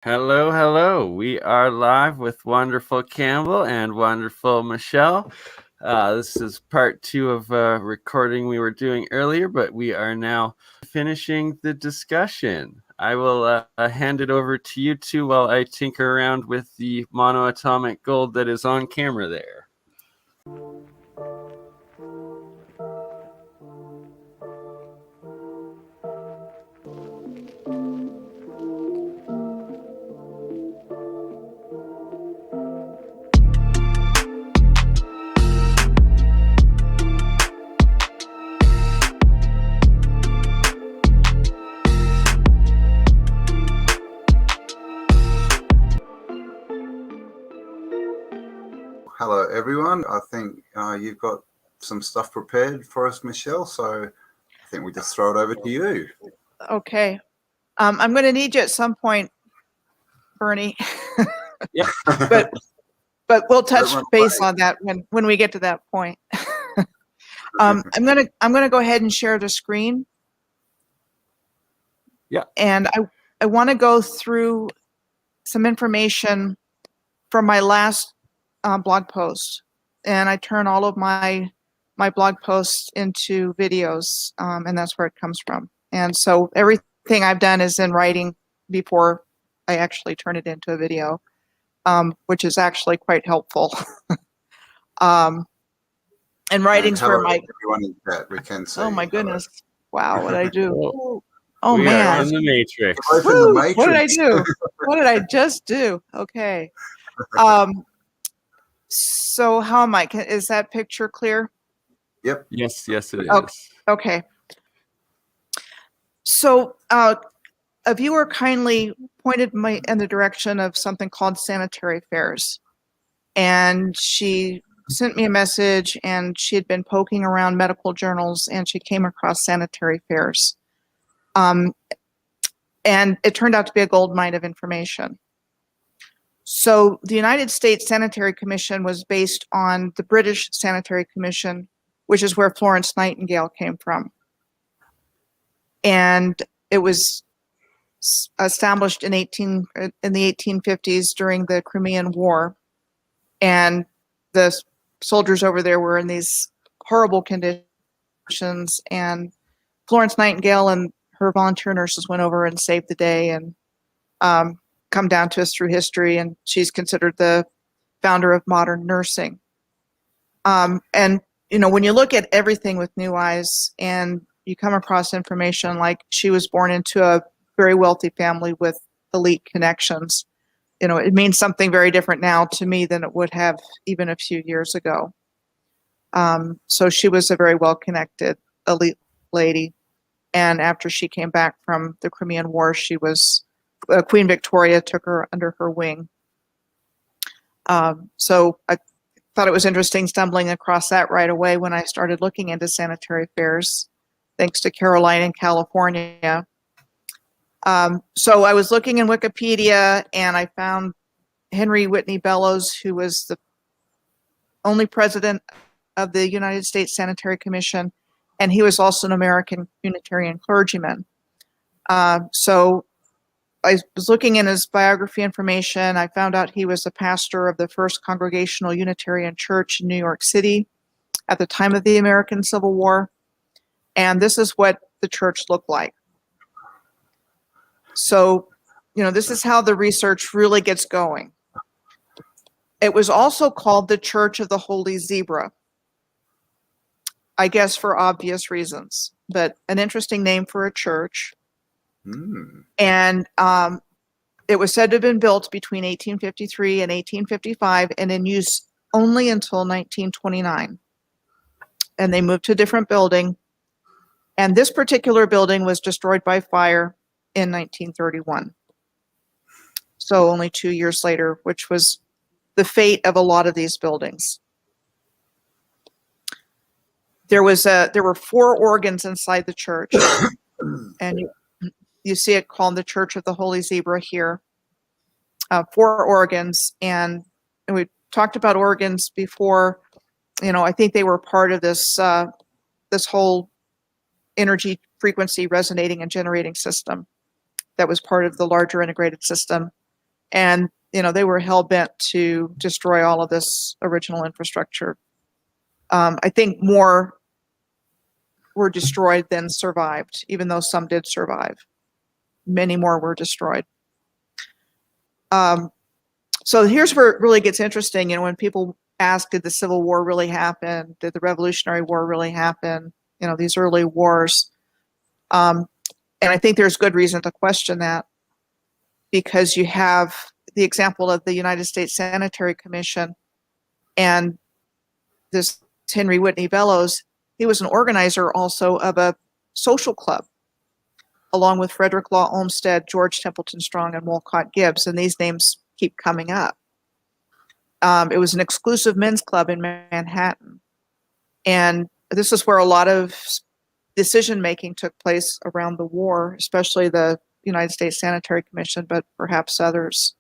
Hello, hello. We are live with wonderful Campbell and wonderful Michelle. This is part 2 of a recording we were doing earlier, but we are now finishing the discussion. I will hand it over to you two while I tinker around with the monoatomic gold that is on camera there. Hello, everyone. I think you've got some stuff prepared for us, Michelle, so I think we just throw it over to you. Okay. I'm going to need you at some point, Bernie. Yeah. but we'll touch base on that when we get to that point. I'm gonna go ahead and share the screen. Yeah. And I want to go through some information from my last blog post, and I turn all of my blog posts into videos, and that's where it comes from. And so everything I've done is in writing before I actually turn it into a video, which is actually quite helpful. And writing's where my everyone in chat, we can see. Oh my goodness! Wow, what did I do? Oh we man, are in the Matrix. Woo, what did I do? What did I just do? Okay. So how am I? Is that picture clear? Yep. Yes, it is. Okay. So a viewer kindly pointed me in the direction of something called Sanitary fairs, and she sent me a message, and she had been poking around medical journals, and she came across Sanitary fairs. And it turned out to be a gold mine of information. So the United States Sanitary Commission was based on the British Sanitary Commission, which is where Florence Nightingale came from. And it was established in the 1850s during the Crimean War. And the soldiers over there were in these horrible conditions, and Florence Nightingale and her volunteer nurses went over and saved the day, and come down to us through history, and she's considered the founder of modern nursing. And when you look at everything with new eyes and you come across information like she was born into a very wealthy family with elite connections, it means something very different now to me than it would have even a few years ago. So she was a very well-connected elite lady. And after she came back from the Crimean War, she was Queen Victoria took her under her wing. So I thought it was interesting stumbling across that right away when I started looking into sanitary fairs, thanks to Caroline in California. So I was looking in Wikipedia, and I found Henry Whitney Bellows, who was the only president of the United States Sanitary Commission, and he was also an American Unitarian clergyman. So I was looking in his biography information. I found out he was a pastor of the First Congregational Unitarian Church in New York City at the time of the American Civil War. And this is what the church looked like. So, this is how the research really gets going. It was also called the Church of the Holy Zebra, I guess for obvious reasons, but an interesting name for a church. And it was said to have been built between 1853 and 1855 and in use only until 1929. And they moved to a different building. And this particular building was destroyed by fire in 1931. So only 2 years later, which was the fate of a lot of these buildings. There were 4 organs inside the church, and you see it called the Church of the Holy Zebra here. 4 organs, and we talked about organs before. I think they were part of this this whole energy frequency resonating and generating system that was part of the larger integrated system. And, they were hell-bent to destroy all of this original infrastructure. I think more were destroyed than survived, even though some did survive. Many more were destroyed. So here's where it really gets interesting. When people ask, did the Civil War really happen? Did the Revolutionary War really happen? These early wars. And I think there's good reason to question that, because you have the example of the United States Sanitary Commission, and this Henry Whitney Bellows, he was an organizer also of a social club, along with Frederick Law Olmsted, George Templeton Strong, and Wolcott Gibbs, and these names keep coming up. It was an exclusive men's club in Manhattan, and this is where a lot of decision-making took place around the war, especially the United States Sanitary Commission, but perhaps others.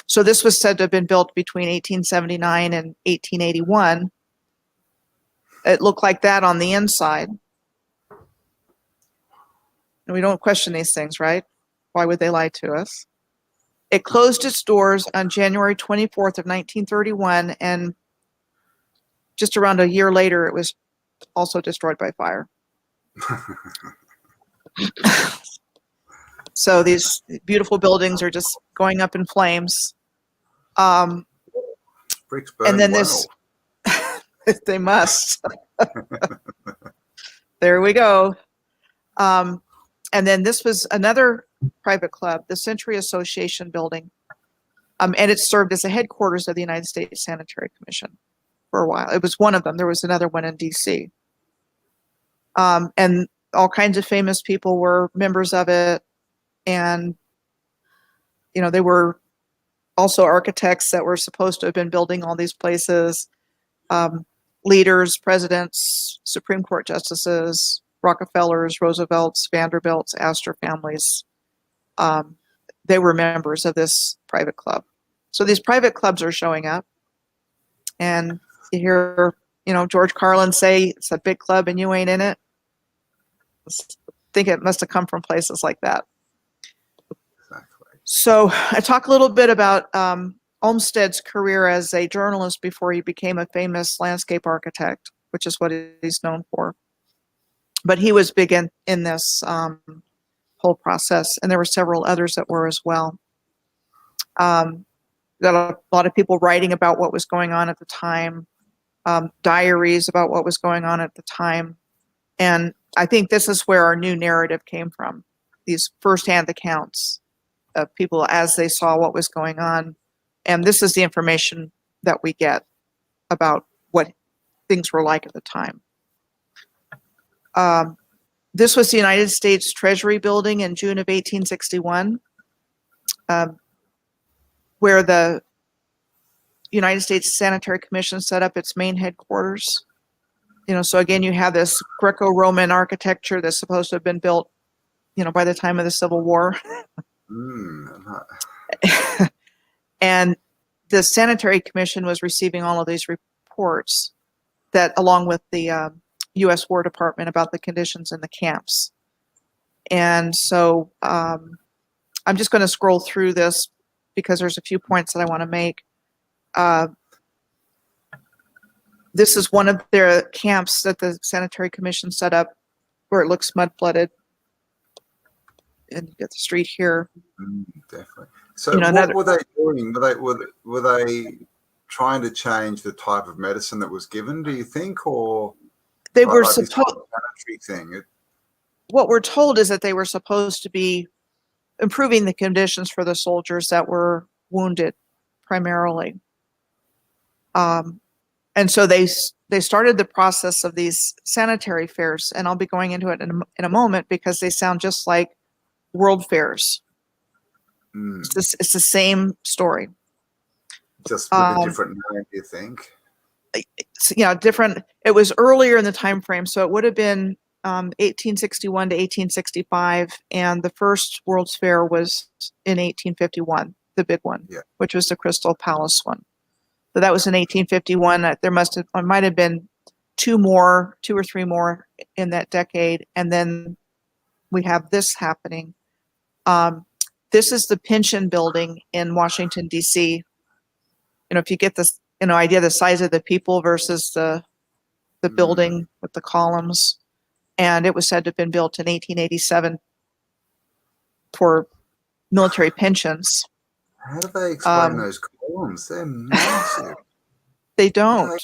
So this was said to have been built between 1879 and 1881. It looked like that on the inside. And we don't question these things, right? Why would they lie to us? It closed its doors on January 24th of 1931, and just around a year later, it was also destroyed by fire. So these beautiful buildings are just going up in flames. Bricks burn And then well. they must. There we go. And then this was another private club, the Century Association building. And it served as the headquarters of the United States Sanitary Commission for a while. It was one of them. There was another one in DC. And all kinds of famous people were members of it. And, they were also architects that were supposed to have been building all these places. Leaders, presidents, Supreme Court justices, Rockefellers, Roosevelts, Vanderbilts, Astor families. They were members of this private club. So these private clubs are showing up. And you hear, George Carlin say, it's a big club and you ain't in it. I think it must have come from places like that. Exactly. So I talk a little bit about Olmsted's career as a journalist before he became a famous landscape architect, which is what he's known for. But he was big in this whole process, and there were several others that were as well. Got a lot of people writing about what was going on at the time, diaries about what was going on at the time. And I think this is where our new narrative came from, these firsthand accounts of people as they saw what was going on. And this is the information that we get about what things were like at the time. This was the United States Treasury building in June of 1861, where the United States Sanitary Commission set up its main headquarters. So again, you have this Greco-Roman architecture that's supposed to have been built, by the time of the Civil War. And the Sanitary Commission was receiving all of these reports that, along with the U.S. War Department, about the conditions in the camps. And so I'm just going to scroll through this because there's a few points that I want to make. This is one of their camps that the Sanitary Commission set up where it looks mud flooded. And you get the street here. Definitely. So what were they doing? Were they trying to change the type of medicine that was given, do you think? Or they were like supposed thing? What we're told is that they were supposed to be improving the conditions for the soldiers that were wounded primarily. And so they started the process of these sanitary fairs, and I'll be going into it in a moment because they sound just like world fairs. It's the same story. Just with a different name, do you think? Different. It was earlier in the time frame, so it would have been 1861 to 1865, and the first World's Fair was in 1851, the big one, which was the Crystal Palace one. So that was in 1851. There might have been two or three more in that decade, and then we have this happening. This is the pension building in Washington, D.C. You know, if you get this, idea of the size of the people versus the building with the columns. And it was said to have been built in 1887 for military pensions. How do they explain those columns? They're massive. They don't.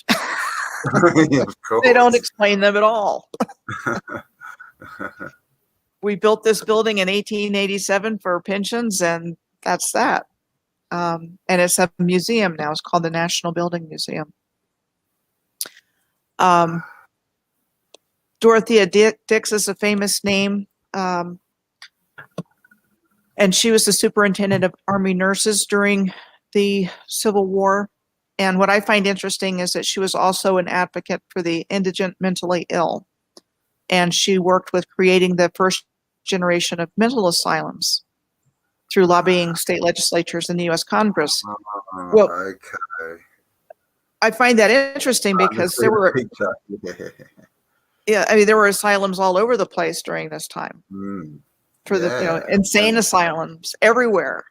Of course. They don't explain them at all. We built this building in 1887 for pensions, and that's that. And it's a museum now. It's called the National Building Museum. Dorothea Dix is a famous name. And she was the superintendent of Army nurses during the Civil War. And what I find interesting is that she was also an advocate for the indigent mentally ill. And she worked with creating the first generation of mental asylums through lobbying state legislatures in the U.S. Congress. Well, okay. I find that interesting because there were, there were asylums all over the place during this time. For the insane asylums everywhere.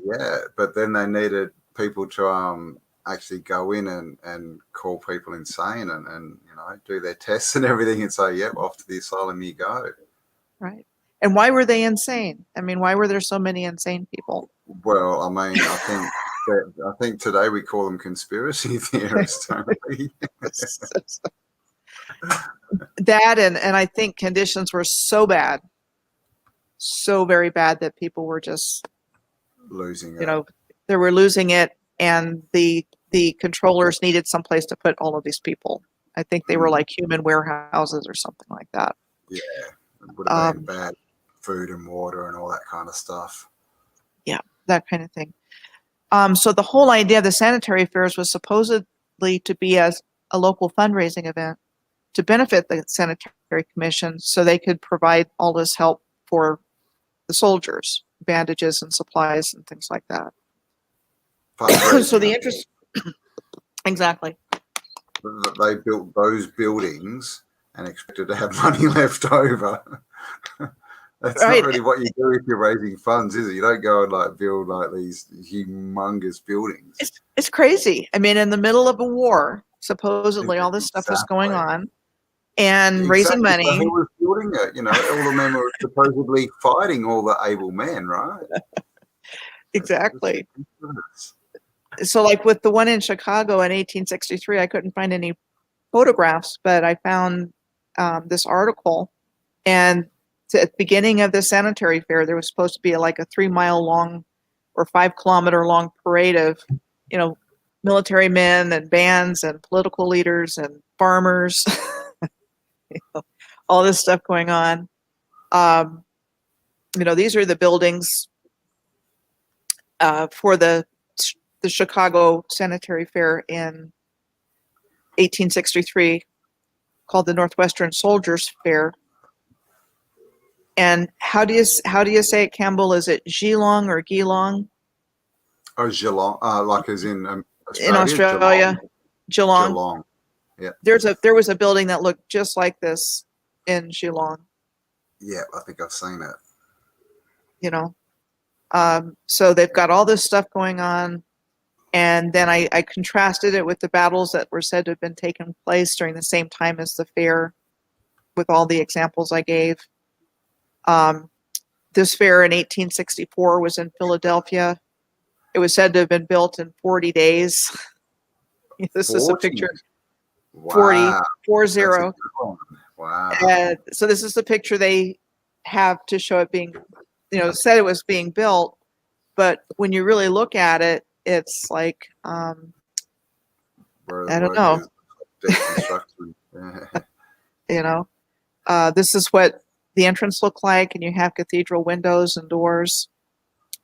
Yeah, but then they needed people to actually go in and call people insane and do their tests and everything and say, yep, off to the asylum you go. Right. And why were they insane? I mean, why were there so many insane people? Well, I mean, I think today we call them conspiracy theorists, don't we? That and I think conditions were so bad, so very bad that people were just losing it. They were losing it, and the controllers needed someplace to put all of these people. I think they were like human warehouses or something like that. Yeah, it would have been bad food and water and all that kind of stuff. Yeah, that kind of thing. So the whole idea of the sanitary fairs was supposedly to be as a local fundraising event to benefit the Sanitary Commission so they could provide all this help for the soldiers, bandages and supplies and things like that. So the interest, exactly. They built those buildings and expected to have money left over. That's not really what you do if you're raising funds, is it? You don't go and build these humongous buildings. It's crazy. I mean, in the middle of a war, supposedly all this stuff was going on, and raising money. So who was building it? All the men were supposedly fighting all the able men, right? Exactly. So, like with the one in Chicago in 1863, I couldn't find any photographs, but I found this article, and at the beginning of the sanitary fair, there was supposed to be like a 3-mile long or 5-kilometer long parade of, military men and bands and political leaders and farmers, all this stuff going on. These are the buildings for the Chicago Sanitary Fair in 1863, called the Northwestern Soldiers Fair. And how do you say it, Cambell? Is it Geelong or Geelong? Oh, Geelong, like as in Australia? In Australia, Geelong. Geelong. Yeah. There was a building that looked just like this in Geelong. Yeah, I think I've seen it. So they've got all this stuff going on, and then I contrasted it with the battles that were said to have been taking place during the same time as the fair, with all the examples I gave. This fair in 1864 was in Philadelphia. It was said to have been built in 40 days. This 40? Is a picture. Wow. 40. Wow. So this is the picture they have to show it being, said it was being built, but when you really look at it, it's like, I don't know. This is what the entrance looked like, and you have cathedral windows and doors.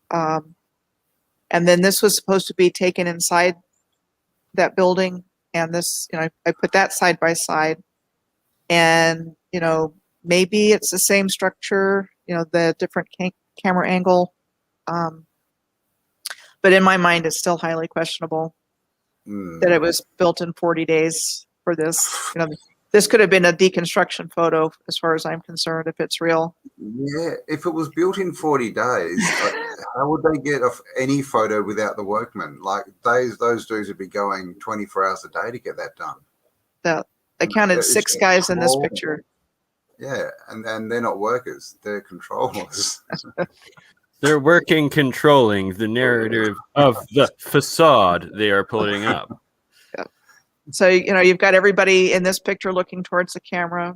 And then this was supposed to be taken inside that building, and this, I put that side by side, and maybe it's the same structure, the different camera angle, but in my mind, it's still highly questionable that it was built in 40 days for this. This could have been a deconstruction photo, as far as I'm concerned, if it's real. Yeah, if it was built in 40 days, how would they get off any photo without the workmen? Like those dudes would be going 24 hours a day to get that done. I counted It's 6 guys in this control. picture. Yeah, and they're not workers; they're controllers. They're working, controlling the narrative of the facade they are putting up. Yeah. So, you've got everybody in this picture looking towards the camera.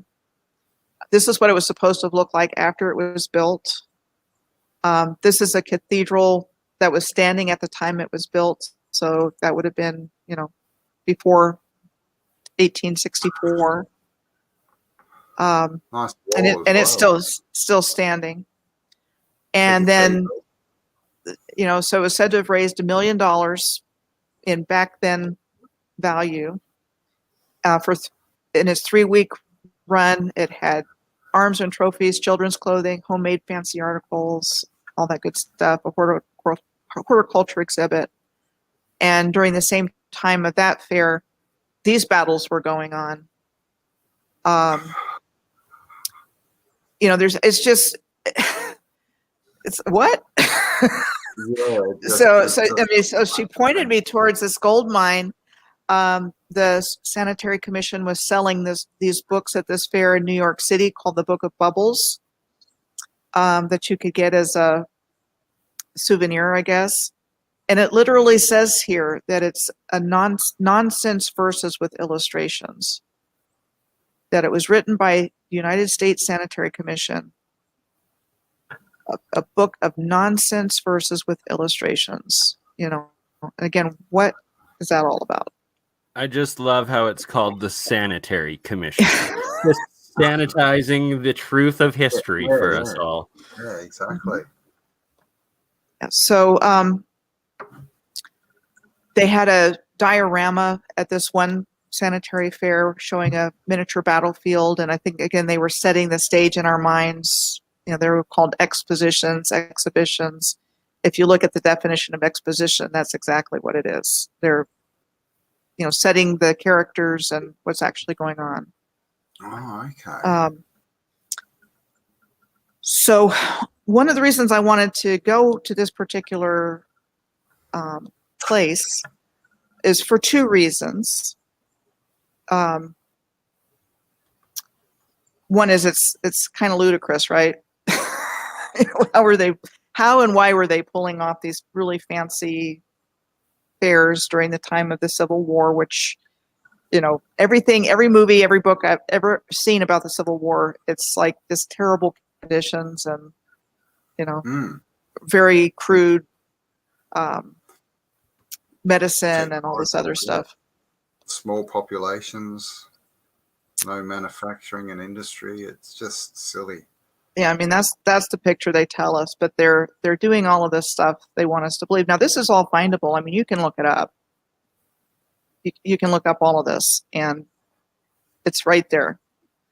This is what it was supposed to look like after it was built. This is a cathedral that was standing at the time it was built. So that would have been, before 1864. Nice and it's still standing. And then, so it was said to have raised $1 million in back then value. In its 3-week run, it had arms and trophies, children's clothing, homemade fancy articles, all that good stuff, a horticulture exhibit. And during the same time of that fair, these battles were going on. It's what? So she pointed me towards this gold mine. The Sanitary Commission was selling these books at this fair in New York City called the Book of Bubbles, that you could get as a souvenir, I guess. And it literally says here that it's a nonsense verses with illustrations, that it was written by the United States Sanitary Commission, a book of nonsense verses with illustrations. Again, what is that all about? I just love how it's called the Sanitary Commission. Just sanitizing the truth of history for us all. Yeah, exactly. Yeah, so they had a diorama at this one sanitary fair showing a miniature battlefield, and I think, again, they were setting the stage in our minds. They were called expositions, exhibitions. If you look at the definition of exposition, that's exactly what it is. They're setting the characters and what's actually going on. Oh, okay. So one of the reasons I wanted to go to this particular place is for 2 reasons. One is it's kind of ludicrous, right? How and why were they pulling off these really fancy fairs during the time of the Civil War, which, every movie, every book I've ever seen about the Civil War, it's like this terrible conditions and, very crude medicine and all this other stuff. Small populations, no manufacturing and industry. It's just silly. Yeah, I mean, that's the picture they tell us, but they're doing all of this stuff they want us to believe. Now, this is all findable. I mean, you can look it up. You can look up all of this, and it's right there.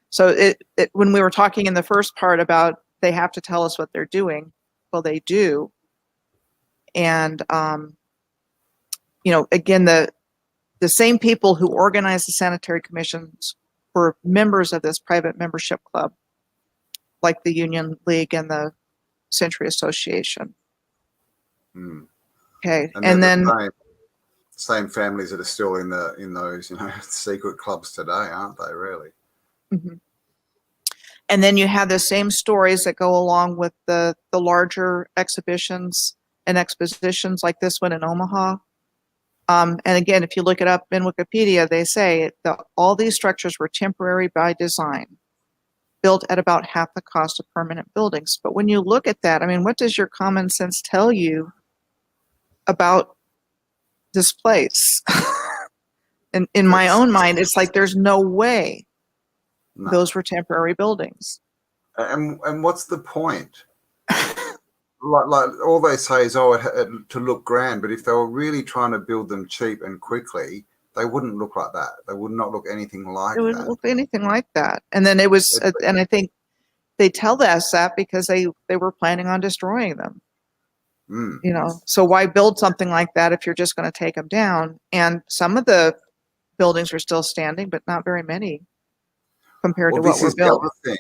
So when we were talking in the first part about they have to tell us what they're doing, well, they do. And, again, the same people who organized the sanitary commissions were members of this private membership club, like the Union League and the Century Association. Okay, and then same families that are still in those secret clubs today, aren't they? Really. Mm-hmm. And then you have the same stories that go along with the larger exhibitions and expositions, like this one in Omaha. And again, if you look it up in Wikipedia, they say that all these structures were temporary by design, built at about half the cost of permanent buildings. But when you look at that, I mean, what does your common sense tell you about this place? In my own mind, it's like there's no way those were temporary buildings. And what's the point? like all they say is, it had to look grand, but if they were really trying to build them cheap and quickly, they wouldn't look like that. They would not look anything like that. It wouldn't look anything like that. And then it was, and I think they tell us that because they were planning on destroying them. So why build something like that if you're just going to take them down? And some of the buildings are still standing, but not very many. compared to Well, what this we're is the built. other thing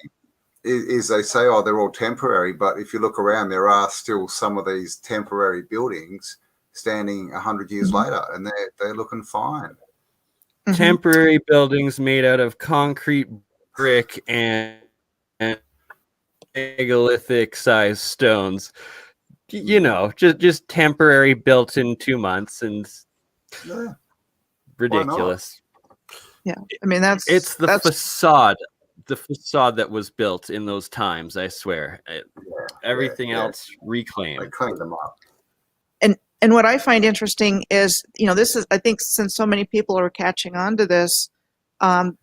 is they say, oh, they're all temporary, but if you look around, there are still some of these temporary buildings standing 100 years later, and they're looking fine. Temporary buildings made out of concrete, brick, and megalithic sized stones. You know, just temporary, built in 2 months, and Yeah, ridiculous. Yeah, I mean that's facade, the facade that was built in those times. I swear, everything else reclaimed. They cleaned them up. And what I find interesting is, you know, this is, I think, since so many people are catching on to this,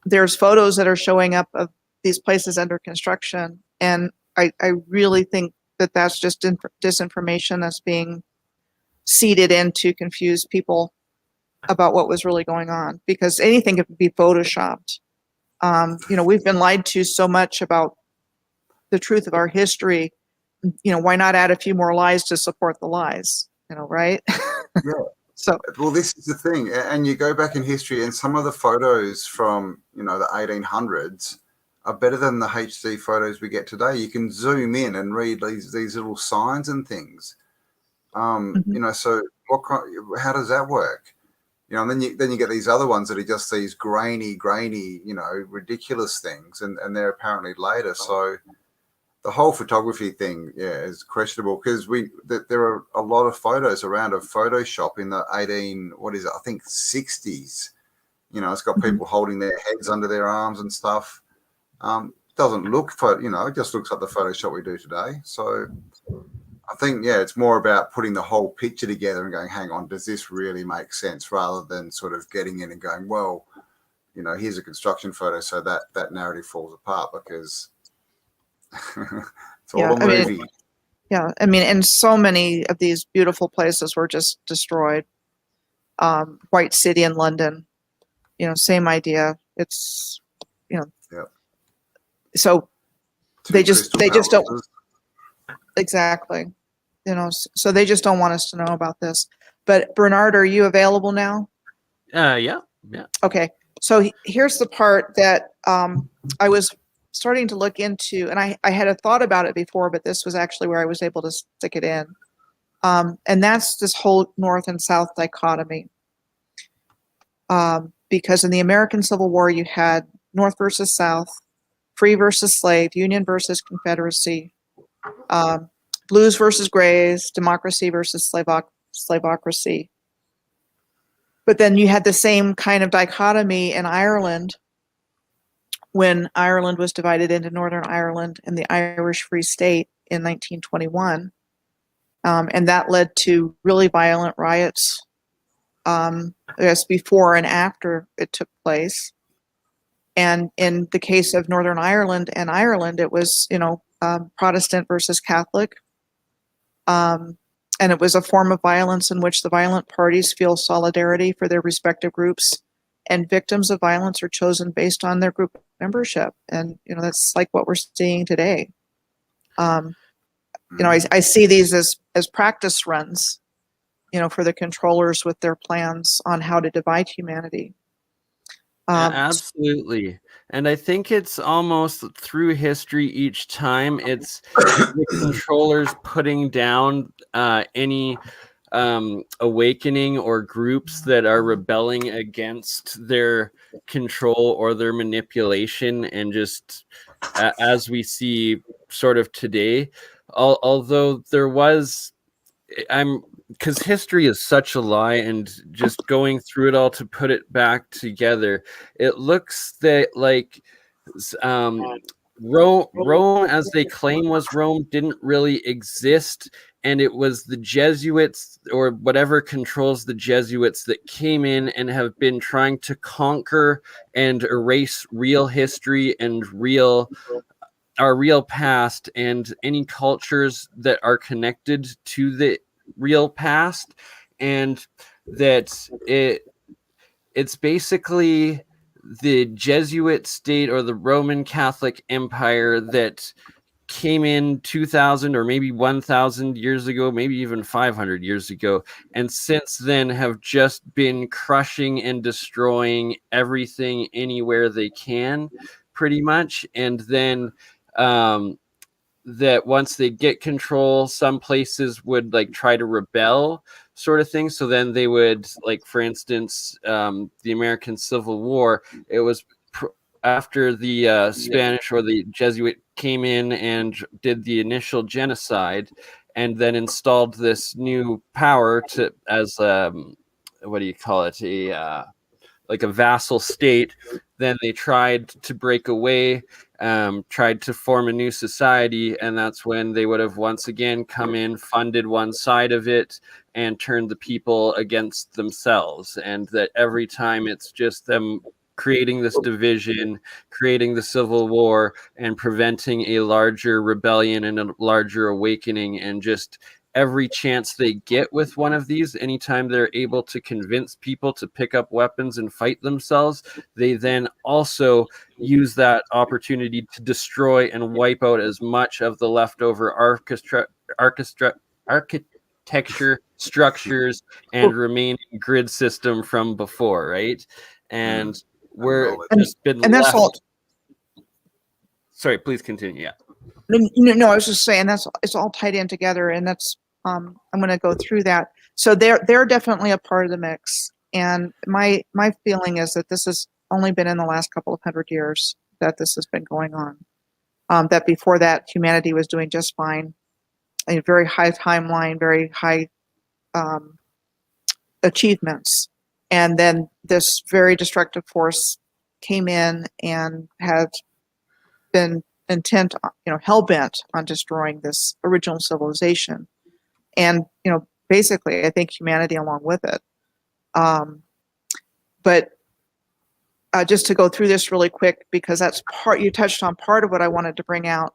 there's photos that are showing up of these places under construction, and I really think that that's just disinformation that's being seeded in to confuse people about what was really going on, because anything could be photoshopped. You know, we've been lied to so much about the truth of our history. You know, why not add a few more lies to support the lies? You know, right? Yeah. So, well, this is the thing, and you go back in history, and some of the photos from, you know, the 1800s are better than the HD photos we get today. You can zoom in and read these little signs and things. You know, so how does that work? You know, and then you get these other ones that are just these grainy, you know, ridiculous things, and they're apparently later. So the whole photography thing, is questionable, because there are a lot of photos around of Photoshop in the I think 60s. You know, it's got people holding their heads under their arms and stuff. Doesn't look you know, it just looks like the Photoshop we do today. So I think, it's more about putting the whole picture together and going, hang on, does this really make sense? Rather than sort of getting in and going, well, you know, here's a construction photo, so that narrative falls apart, because it's all a movie. I mean, and so many of these beautiful places were just destroyed. White City in London, you know, same idea. It's, you know, so they just don't, exactly, you know, so they just don't want us to know about this. But Bernard, are you available now? Yeah. Okay, so here's the part that I was starting to look into, and I had a thought about it before, but this was actually where I was able to stick it in. And that's this whole North and South dichotomy. Because in the American Civil War, you had North versus South, free versus slave, Union versus Confederacy, blues versus grays, democracy versus slavocracy. But then you had the same kind of dichotomy in Ireland, when Ireland was divided into Northern Ireland and the Irish Free State in 1921. And that led to really violent riots, I guess, before and after it took place. And in the case of Northern Ireland and Ireland, it was, you know, Protestant versus Catholic. And it was a form of violence in which the violent parties feel solidarity for their respective groups, and victims of violence are chosen based on their group membership. And, you know, that's like what we're seeing today. You know, I see these as practice runs, you know, for the controllers with their plans on how to divide humanity. Absolutely. And I think it's almost through history each time it's the controllers putting down any awakening or groups that are rebelling against their control or their manipulation. And just as we see sort of today, although there was, because history is such a lie, and just going through it all to put it back together, it looks that like Rome, as they claim was Rome, didn't really exist, and it was the Jesuits or whatever controls the Jesuits that came in and have been trying to conquer and erase real history and our real past and any cultures that are connected to the real past. And that it's basically the Jesuit state or the Roman Catholic Empire that came in 2000 or maybe 1000 years ago, maybe even 500 years ago, and since then have just been crushing and destroying everything anywhere they can, pretty much. And then that once they get control, some places would like try to rebel, sort of thing. So then they would, like, for instance, the American Civil War, it was after the Spanish or the Jesuit came in and did the initial genocide, and then installed this new power to as what do you call it, like a vassal state. Then they tried to break away, tried to form a new society, and that's when they would have once again come in, funded one side of it, and turned the people against themselves. And that every time it's just them creating this division, creating the Civil War, and preventing a larger rebellion and a larger awakening. And just every chance they get with one of these, anytime they're able to convince people to pick up weapons and fight themselves, they then also use that opportunity to destroy and wipe out as much of the leftover architecture, structures, and remaining grid system from before, right? And we're just been and that's left. all. Sorry, please continue. Yeah. No, I was just saying it's all tied in together, and that's I'm going to go through that. So they're definitely a part of the mix, and my feeling is that this has only been in the last couple of 100 years that this has been going on. That before that, humanity was doing just fine, a very high timeline, very high achievements, and then this very destructive force came in and had been intent, hell bent on destroying this original civilization, and basically, I think humanity along with it. But just to go through this really quick, because that's you touched on part of what I wanted to bring out.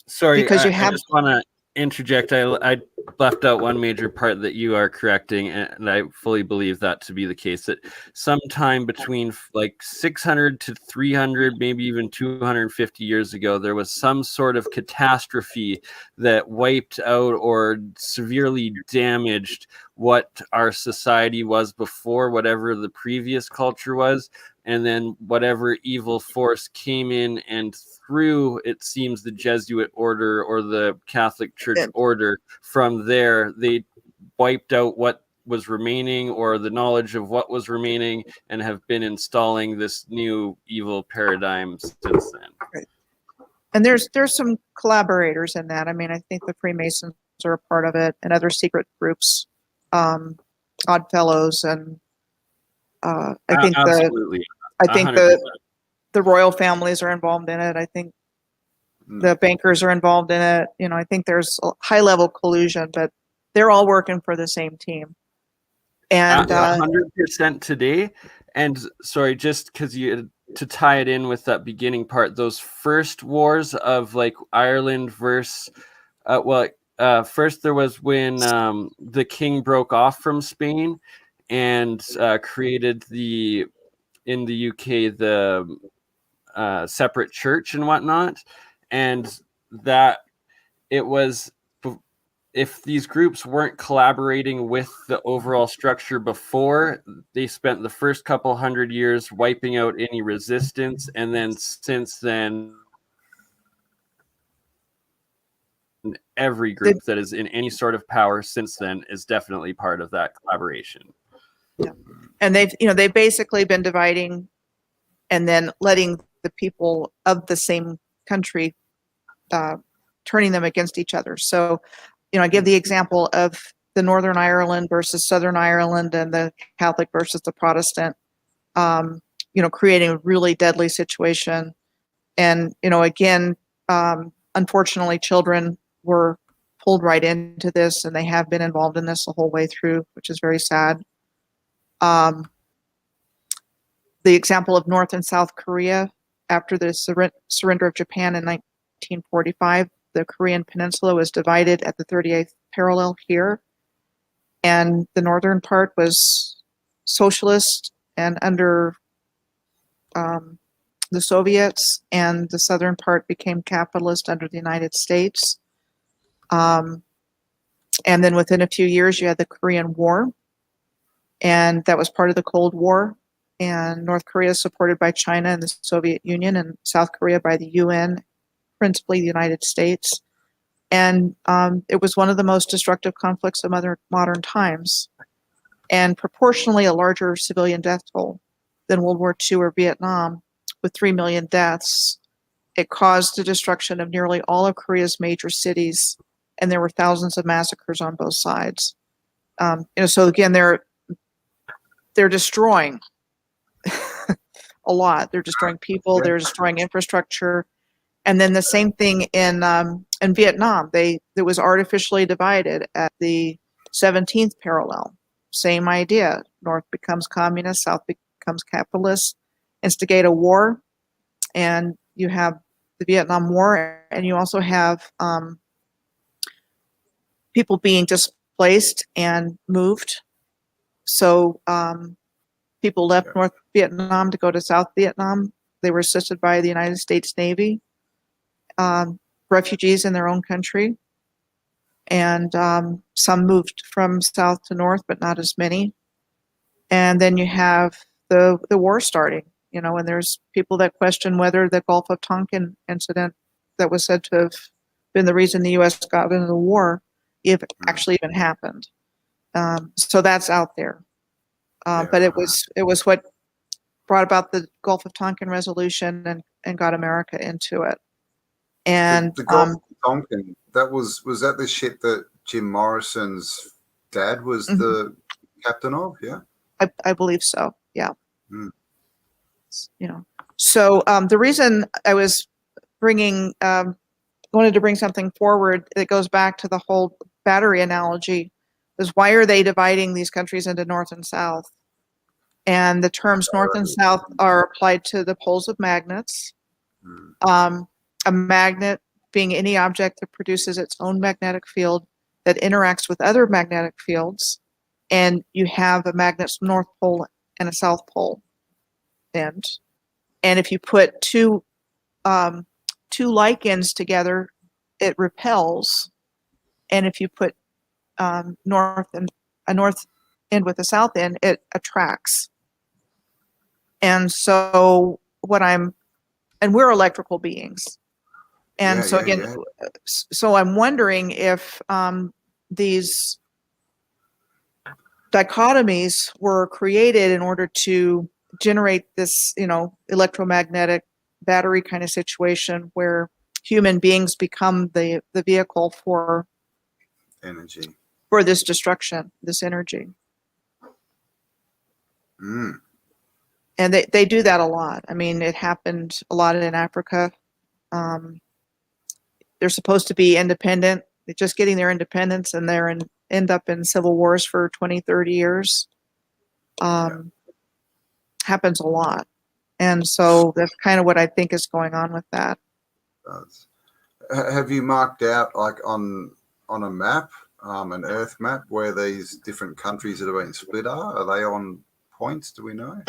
Sorry, because I just want to interject. I left out one major part that you are correcting, and I fully believe that to be the case, that sometime between like 600 to 300, maybe even 250 years ago, there was some sort of catastrophe that wiped out or severely damaged what our society was before, whatever the previous culture was. And then whatever evil force came in and through, it seems, the Jesuit order or the Catholic Church order, from there, they wiped out what was remaining or the knowledge of what was remaining, and have been installing this new evil paradigm since then. Right. And there's some collaborators in that. I mean, I think the Freemasons are a part of it, and other secret groups, Odd Fellows, and I think absolutely. I think 100%. the royal families are involved in it. I think the bankers are involved in it. I think there's a high level collusion, but they're all working for the same team. And 100% today. And sorry, just because to tie it in with that beginning part, those first wars of like Ireland versus first there was when the king broke off from Spain and created in the UK the separate church and whatnot, and that it was, if these groups weren't collaborating with the overall structure before, they spent the first couple 100 years wiping out any resistance, and then since then every group that is in any sort of power since then is definitely part of that collaboration. Yeah. And they've basically been dividing and then letting the people of the same country, turning them against each other. So, I give the example of the Northern Ireland versus Southern Ireland, and the Catholic versus the Protestant, creating a really deadly situation. And, again, unfortunately, children were pulled right into this, and they have been involved in this the whole way through, which is very sad. The example of North and South Korea, after the surrender of Japan in 1945, the Korean peninsula was divided at the 38th parallel here, and the northern part was socialist and under the Soviets, and the southern part became capitalist under the United States. And then within a few years, you had the Korean War, and that was part of the Cold War. and North Korea is supported by China and the Soviet Union, and South Korea by the UN, principally the United States. And it was one of the most destructive conflicts of modern times, and proportionally a larger civilian death toll than World War II or Vietnam, with 3 million deaths. It caused the destruction of nearly all of Korea's major cities, and there were thousands of massacres on both sides. So again, they're destroying a lot. They're destroying people. They're destroying infrastructure. And then the same thing in Vietnam. It was artificially divided at the 17th parallel. Same idea. North becomes communist, South becomes capitalist, instigate a war, and you have the Vietnam War, and you also have people being displaced and moved. So people left North Vietnam to go to South Vietnam. They were assisted by the United States Navy, refugees in their own country. And some moved from south to north, but not as many. And then you have the war starting, and there's people that question whether the Gulf of Tonkin incident that was said to have been the reason the U.S. got into the war, if it actually even happened. So that's out there. But it was what brought about the Gulf of Tonkin resolution and got America into it. And the Gulf of Konkin, was that the ship that Jim Morrison's dad was the captain of? Yeah, I believe so. Yeah. So the reason I was wanted to bring something forward that goes back to the whole battery analogy is, why are they dividing these countries into North and South? And the terms North and South are applied to the poles of magnets. A magnet being any object that produces its own magnetic field that interacts with other magnetic fields, and you have a magnet's north pole and a south pole end. And if you put two like ends together, it repels. And if you put a north end with a south end, it attracts. And so we're electrical beings. And so I'm wondering if these dichotomies were created in order to generate this, electromagnetic battery kind of situation where human beings become the vehicle for energy, for this destruction, this energy. And they do that a lot. I mean, it happened a lot in Africa. They're supposed to be independent. They're just getting their independence, and end up in civil wars for 20, 30 years. Happens a lot. And so that's kind of what I think is going on with that. Have you marked out, like on a map, an Earth map, where these different countries that have been split are? Are they on points? Do we know?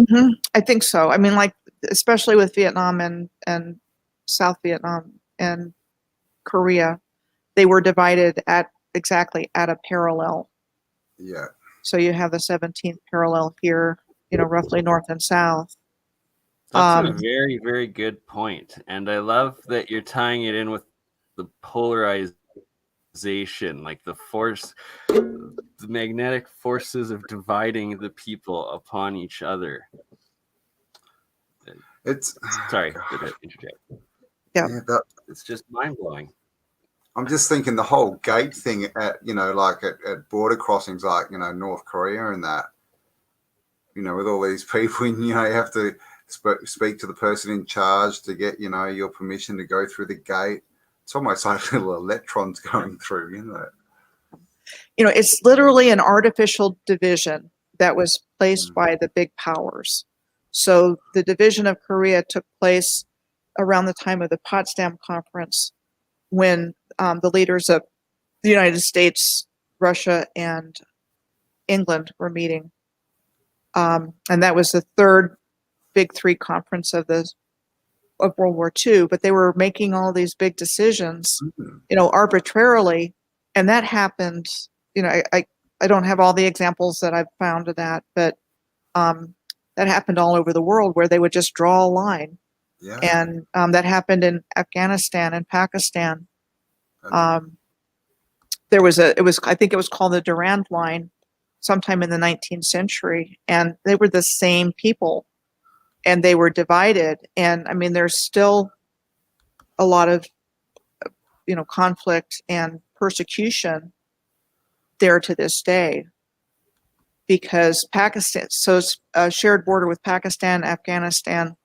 I think so. I mean, like, especially with Vietnam and South Vietnam and Korea, they were divided exactly at a parallel. Yeah. So you have the 17th parallel here, roughly north and south. That's a very, very good point. And I love that you're tying it in with the polarization, like the magnetic forces of dividing the people upon each other. Sorry to interject. Yeah, it's just mind-blowing. I'm just thinking the whole gate thing at at border crossings, like North Korea and that, with all these people, and you have to speak to the person in charge to get your permission to go through the gate. It's almost like little electrons going through, it's literally an artificial division that was placed by the big powers. So the division of Korea took place around the time of the Potsdam Conference, when the leaders of the United States, Russia, and England were meeting. And that was the third Big Three conference of World War II. But they were making all these big decisions, arbitrarily. And that happened, I don't have all the examples that I've found of that, but that happened all over the world, where they would just draw a line. Yeah. And that happened in Afghanistan and Pakistan. I think it was called the Durand Line sometime in the 19th century. And they were the same people, and they were divided. And I mean, there's still a lot of, conflict and persecution there to this day, because Pakistan, so it's a shared border with Pakistan, Afghanistan,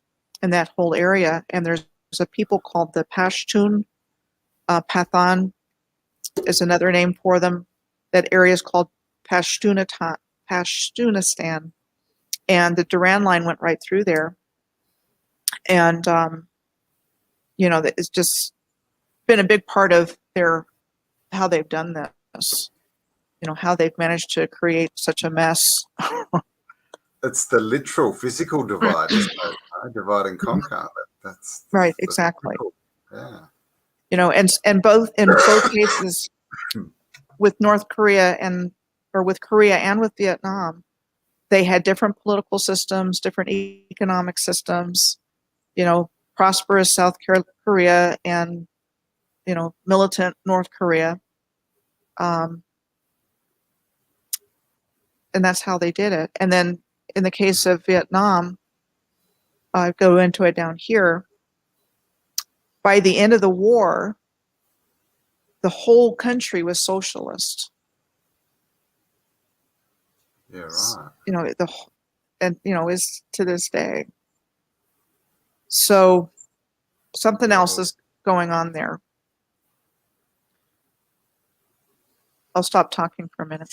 and that whole area. And there's a people called the Pashtun. Pathan is another name for them. That area is called Pashtunistan. And the Durand Line went right through there. And, it's just been a big part of how they've done this. How they've managed to create such a mess. It's the literal physical divide, isn't it? Divide and conquer. That's right, exactly. Yeah. And in both cases, with North Korea with Korea and with Vietnam, they had different political systems, different economic systems. Prosperous South Korea and militant North Korea. And that's how they did it. And then in the case of Vietnam, I go into it down here. By the end of the war, the whole country was socialist. Yeah, right. Is to this day. So something else is going on there. I'll stop talking for a minute.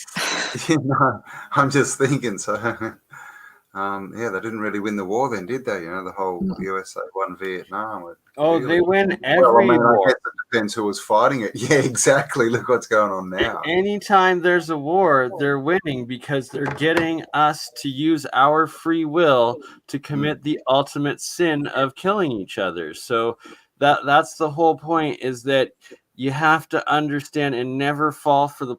I'm just thinking. So, they didn't really win the war then, did they? The whole USA won Vietnam. They win every war. I guess it depends who was fighting it. Yeah, exactly. Look what's going on now. Anytime there's a war, they're winning because they're getting us to use our free will to commit the ultimate sin of killing each other. So that's the whole point, is that you have to understand and never fall for the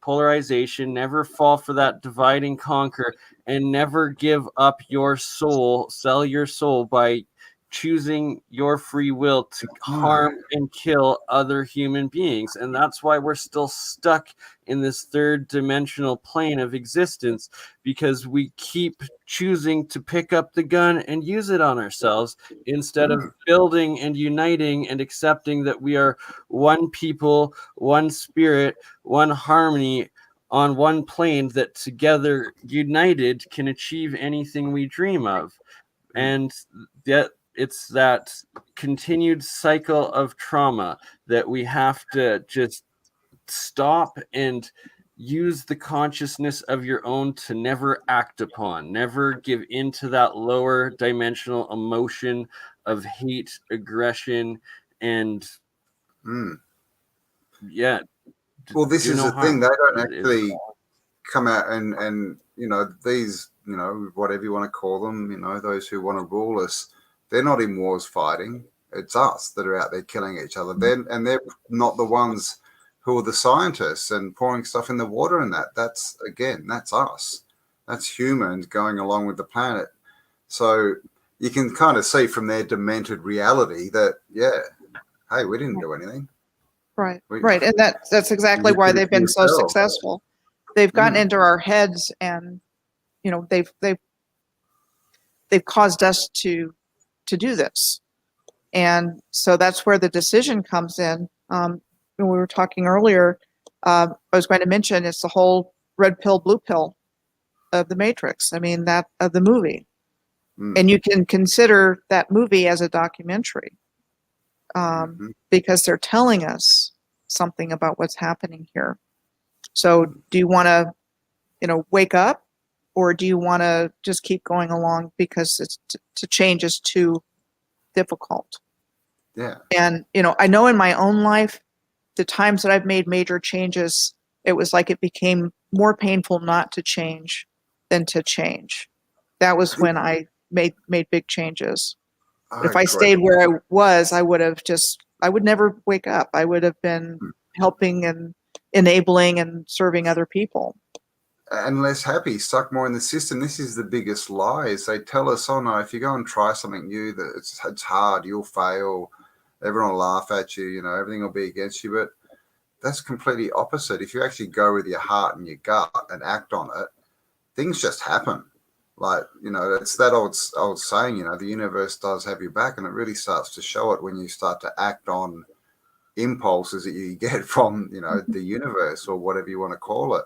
polarization, never fall for that divide and conquer, and never give up your soul, sell your soul by choosing your free will to harm and kill other human beings. And that's why we're still stuck in this third dimensional plane of existence, because we keep choosing to pick up the gun and use it on ourselves instead of building and uniting and accepting that we are one people, one spirit, one harmony on one plane, that together united can achieve anything we dream of. And that it's that continued cycle of trauma that we have to just stop and use the consciousness of your own to never act upon, never give into that lower dimensional emotion of hate, aggression, and well, this is the thing. They don't actually come out and these, whatever you want to call them, those who want to rule us, they're not in wars fighting. It's us that are out there killing each other. And they're not the ones who are the scientists and pouring stuff in the water and that. That's us. That's humans going along with the planet. So you can kind of see from their demented reality that, hey, we didn't do anything. Right. And that's exactly why they've been so successful. They've gotten into our heads, and they've caused us to do this. And so that's where the decision comes in. When we were talking earlier, I was going to mention it's the whole red pill, blue pill of the Matrix. I mean, that of the movie. And you can consider that movie as a documentary, because they're telling us something about what's happening here. So do you want to, wake up, or do you want to just keep going along because it's to change is too difficult? Yeah. And, I know in my own life, the times that I've made major changes, it was like it became more painful not to change than to change. That was when I made big changes. If I stayed where I was, I would never wake up. I would have been helping and enabling and serving other people. and less happy, stuck more in the system. This is the biggest lie. Is they tell us, oh no, if you go and try something new, that it's hard, you'll fail, everyone will laugh at you, everything will be against you. But that's completely opposite. If you actually go with your heart and your gut and act on it, things just happen. Like, it's that old saying, the universe does have your back, and it really starts to show it when you start to act on impulses that you get from, the universe, or whatever you want to call it.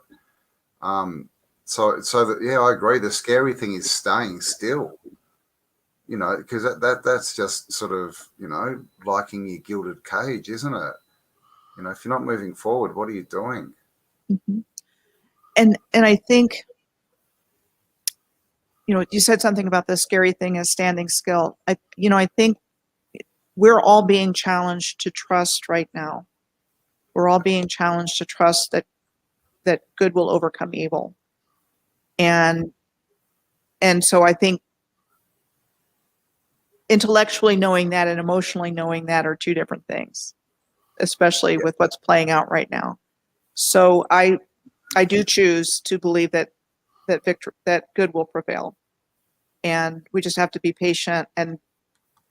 So that, yeah, I agree. The scary thing is staying still, because that's just sort of, liking your gilded cage, isn't it? If you're not moving forward, what are you doing? Mm-hmm. And I think, you said something about the scary thing is standing still. I think we're all being challenged to trust right now. We're all being challenged to trust that good will overcome evil. And so I think intellectually knowing that and emotionally knowing that are two different things, especially with what's playing out right now. So I do choose to believe that good will prevail. And we just have to be patient, and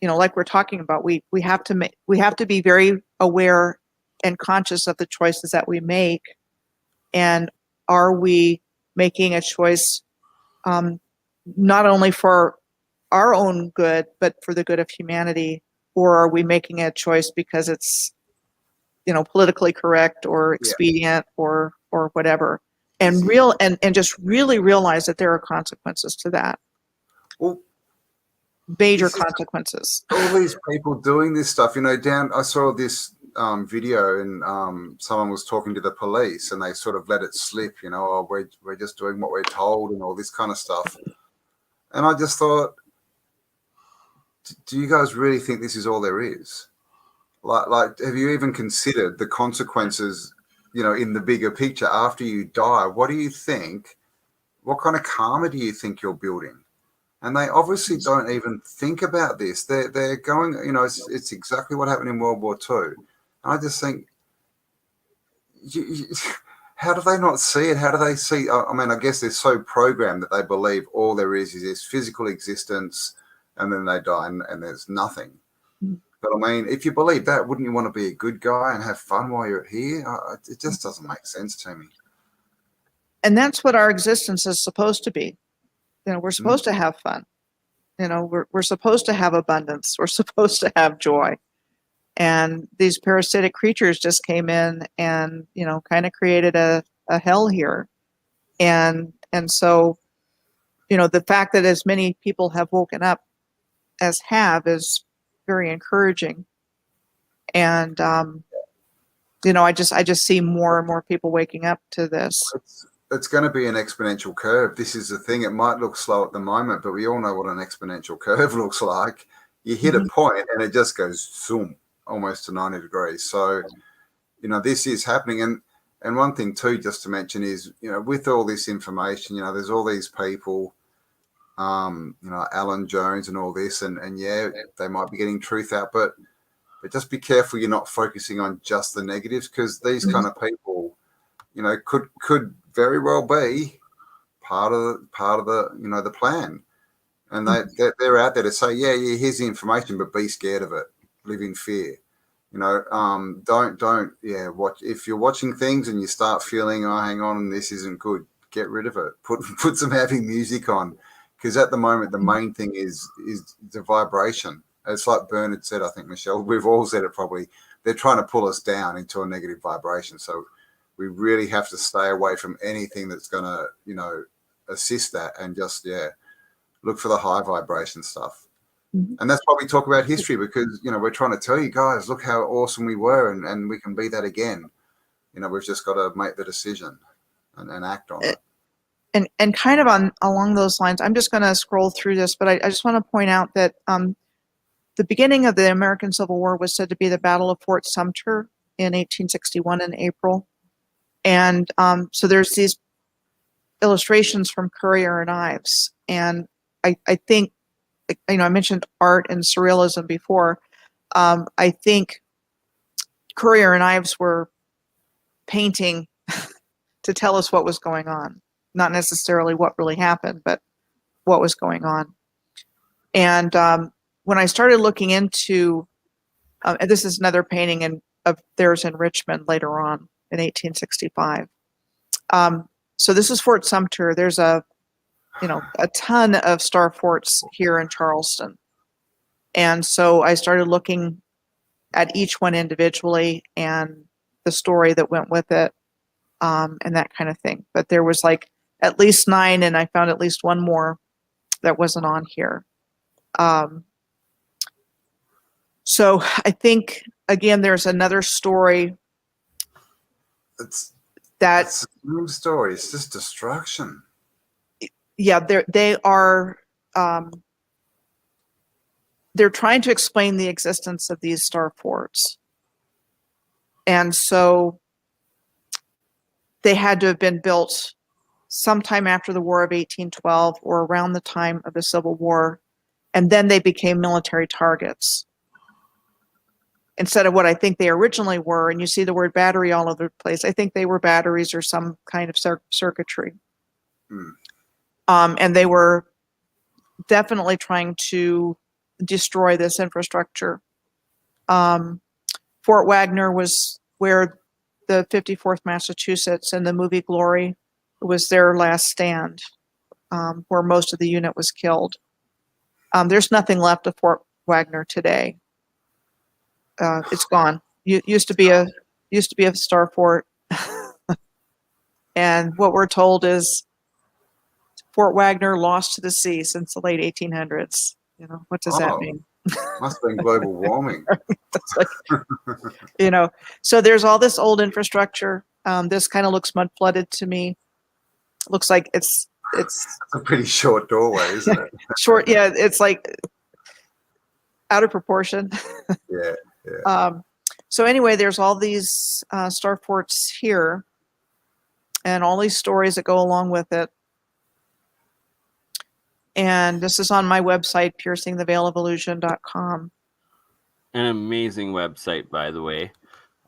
like we're talking about, we have to be very aware and conscious of the choices that we make. And are we making a choice not only for our own good, but for the good of humanity? Or are we making a choice because it's, politically correct or expedient or whatever? And and just really realize that there are consequences to that. Well, major consequences. All these people doing this stuff, I saw this video, and someone was talking to the police, and they sort of let it slip, oh, we're just doing what we're told, and all this kind of stuff. And I just thought, do you guys really think this is all there is? Like, have you even considered the consequences, in the bigger picture after you die? What do you think? What kind of karma do you think you're building? And they obviously don't even think about this. They're going, it's exactly what happened in World War II. And I just think, how do they not see it? How do they see? I mean, I guess they're so programmed that they believe all there is this physical existence, and then they die, and there's nothing. But I mean, if you believe that, wouldn't you want to be a good guy and have fun while you're here? It just doesn't make sense to me. And that's what our existence is supposed to be. We're supposed to have fun. We're supposed to have abundance. We're supposed to have joy. And these parasitic creatures just came in and, kind of created a hell here. And so, the fact that as many people have woken up as have is very encouraging. And, I just see more and more people waking up to this. It's going to be an exponential curve. This is the thing. It might look slow at the moment, but we all know what an exponential curve looks like. You hit a point and it just goes zoom, almost to 90 degrees. So, this is happening. And one thing too, just to mention is, with all this information, there's all these people, Alan Jones and all this, and yeah, they might be getting truth out, but just be careful you're not focusing on just the negatives, because these kind of people, could very well be part of the the plan, and they're out there to say, yeah, here's the information, but be scared of it, live in fear. Don't watch. If you're watching things and you start feeling, oh, hang on, this isn't good, get rid of it. Put some happy music on, because at the moment the main thing is the vibration. It's like Bernard said, I think, Michelle, we've all said it probably. They're trying to pull us down into a negative vibration. So we really have to stay away from anything that's going to, assist that, and just, look for the high vibration stuff. Mm-hmm. And that's why we talk about history, because, we're trying to tell you guys, look how awesome we were, and we can be that again. We've just got to make the decision and act on it. And kind of along those lines, I'm just going to scroll through this, but I just want to point out that the beginning of the American Civil War was said to be the Battle of Fort Sumter in 1861 in April. And so there's these illustrations from Currier and Ives. And I think, I mentioned art and surrealism before. I think Currier and Ives were painting to tell us what was going on. not necessarily what really happened, but what was going on. And when I started looking into, and this is another painting of theirs in Richmond later on in 1865. So this is Fort Sumter. There's a ton of star forts here in Charleston. And so I started looking at each one individually and the story that went with it, and that kind of thing. But there was like at least 9, and I found at least one more that wasn't on here. So I think, again, there's another story. It's the same story. It's just destruction. Yeah, they are. They're trying to explain the existence of these star forts. And so they had to have been built sometime after the War of 1812 or around the time of the Civil War. And then they became military targets instead of what I think they originally were. And you see the word battery all over the place. I think they were batteries or some kind of circuitry. And they were definitely trying to destroy this infrastructure. Fort Wagner was where the 54th Massachusetts and the movie Glory was their last stand, where most of the unit was killed. There's nothing left of Fort Wagner today. It's gone. Used to be a star fort, and what we're told is Fort Wagner lost to the sea since the late 1800s. What does that mean? Must have been global warming. So there's all this old infrastructure. This kind of looks mud flooded to me. Looks like it's a pretty short doorway, isn't it? Short, yeah. It's like out of proportion. Yeah. So anyway, there's all these star forts here, and all these stories that go along with it. And this is on my website, piercingtheveilofillusion.com. An amazing website, by the way.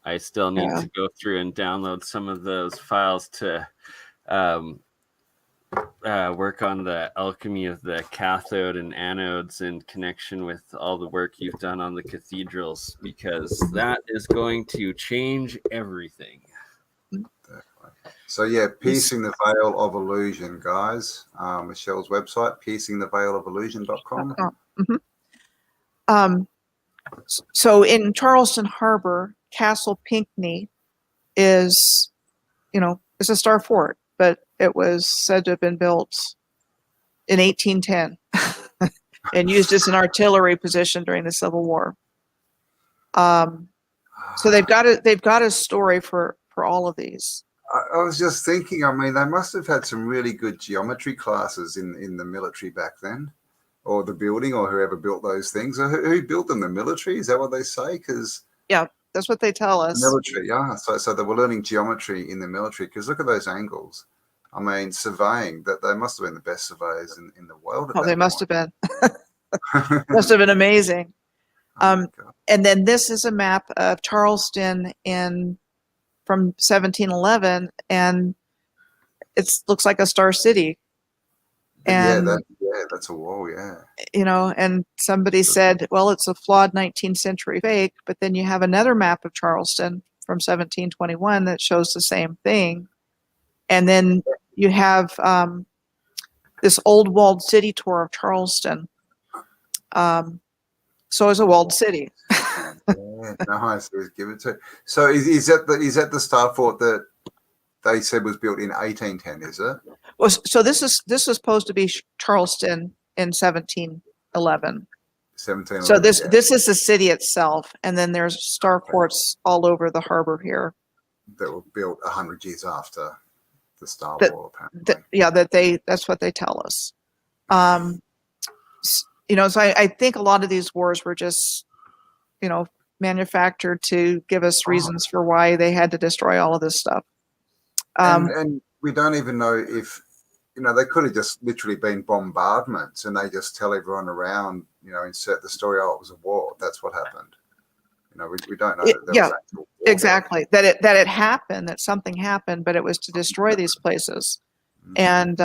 I still need to go through and download some of those files to work on the alchemy of the cathode and anodes in connection with all the work you've done on the cathedrals, because that is going to change everything. So yeah, Piercing the Veil of Illusion, guys. Michelle's website, piercingtheveilofillusion.com. So in Charleston Harbor, Castle Pinckney is a star fort, but it was said to have been built in 1810 and used as an artillery position during the Civil War. So they've got a story for all of these. I was just thinking, I mean, they must have had some really good geometry classes in the military back then, or the building, or whoever built those things. Or who built them? The military? Is that what they say? Because yeah, that's what they tell us. Military, yeah. So they were learning geometry in the military, because look at those angles. I mean, surveying, that they must have been the best surveyors in the world. They must have been. Must have been amazing. And then this is a map of Charleston from 1711, and it looks like a star city. And that's a wall, yeah. And somebody said, well, it's a flawed 19th century fake, but then you have another map of Charleston from 1721 that shows the same thing. And then you have this old walled city tour of Charleston. So it's a walled city. Nice. Give it to. So is that the star fort that they said was built in 1810? Is it? Well, so this is supposed to be Charleston in 1711. 1711. So this is the city itself, and then there's star forts all over the harbor here that were built 100 years after the Star War, apparently. That's what they tell us. So I think a lot of these wars were just, manufactured to give us reasons for why they had to destroy all of this stuff. And we don't even know if, they could have just literally been bombardments, and they just tell everyone around, insert the story, it was a war. That's what happened. We don't know. Exactly. That it happened, that something happened, but it was to destroy these places. And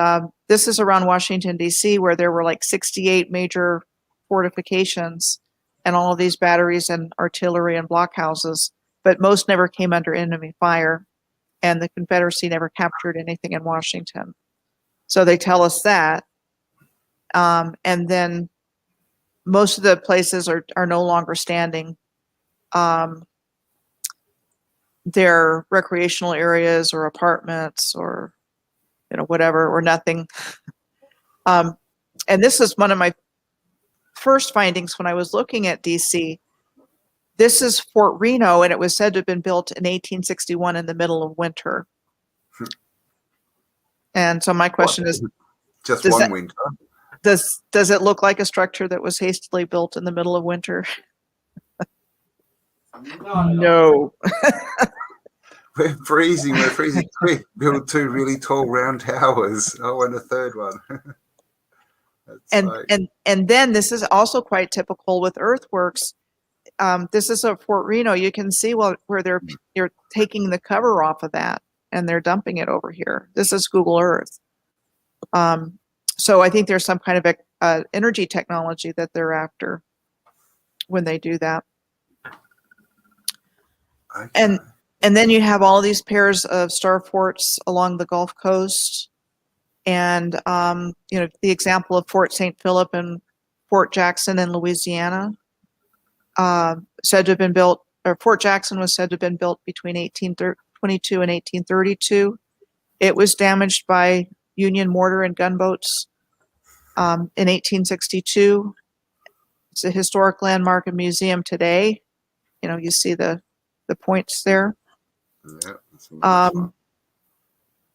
this is around Washington, D.C., where there were like 68 major fortifications and all of these batteries and artillery and blockhouses, but most never came under enemy fire, and the Confederacy never captured anything in Washington. So they tell us that. And then most of the places are no longer standing. They're recreational areas or apartments or, whatever, or nothing. And this is one of my first findings when I was looking at DC. This is Fort Reno, and it was said to have been built in 1861 in the middle of winter. And so my question is, just one winter? Does it look like a structure that was hastily built in the middle of winter? No. We're freezing quick. Build 2 really tall round towers. Oh, and a third one. And then this is also quite typical with earthworks. This is a Fort Reno. You can see where you're taking the cover off of that and they're dumping it over here. This is Google Earth. So I think there's some kind of energy technology that they're after when they do that. Okay. And then you have all these pairs of star forts along the Gulf Coast. And, the example of Fort St. Philip and Fort Jackson in Louisiana, said to have been built, or Fort Jackson was said to have been built between 1822 and 1832. It was damaged by Union mortar and gunboats in 1862. It's a historic landmark and museum today. You see the points there. Yeah,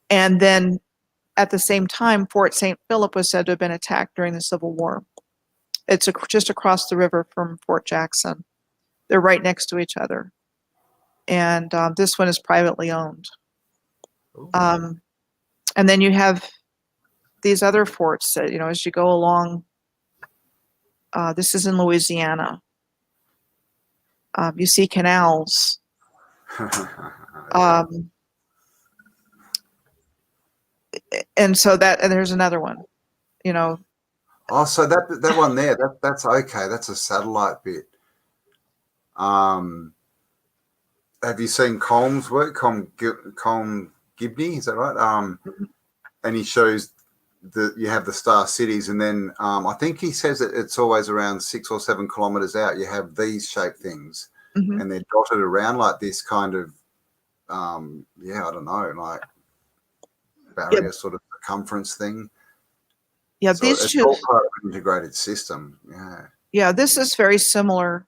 and then at the same time, Fort St. Philip was said to have been attacked during the Civil War. It's just across the river from Fort Jackson. They're right next to each other. And this one is privately owned. And then you have these other forts that, as you go along, this is in Louisiana. You see canals. And so and there's another one, Oh, so that one there, that's okay. That's a satellite bit. Have you seen Colm's work? Colm Gibney, is that right? And he shows you have the star cities, and then I think he says that it's always around 6 or 7 kilometers out. You have these shaped things, and they're dotted around like this kind of, I don't know, like barrier sort of circumference thing. Yeah, so these it's two. all part of an integrated system. Yeah. Yeah, this is very similar.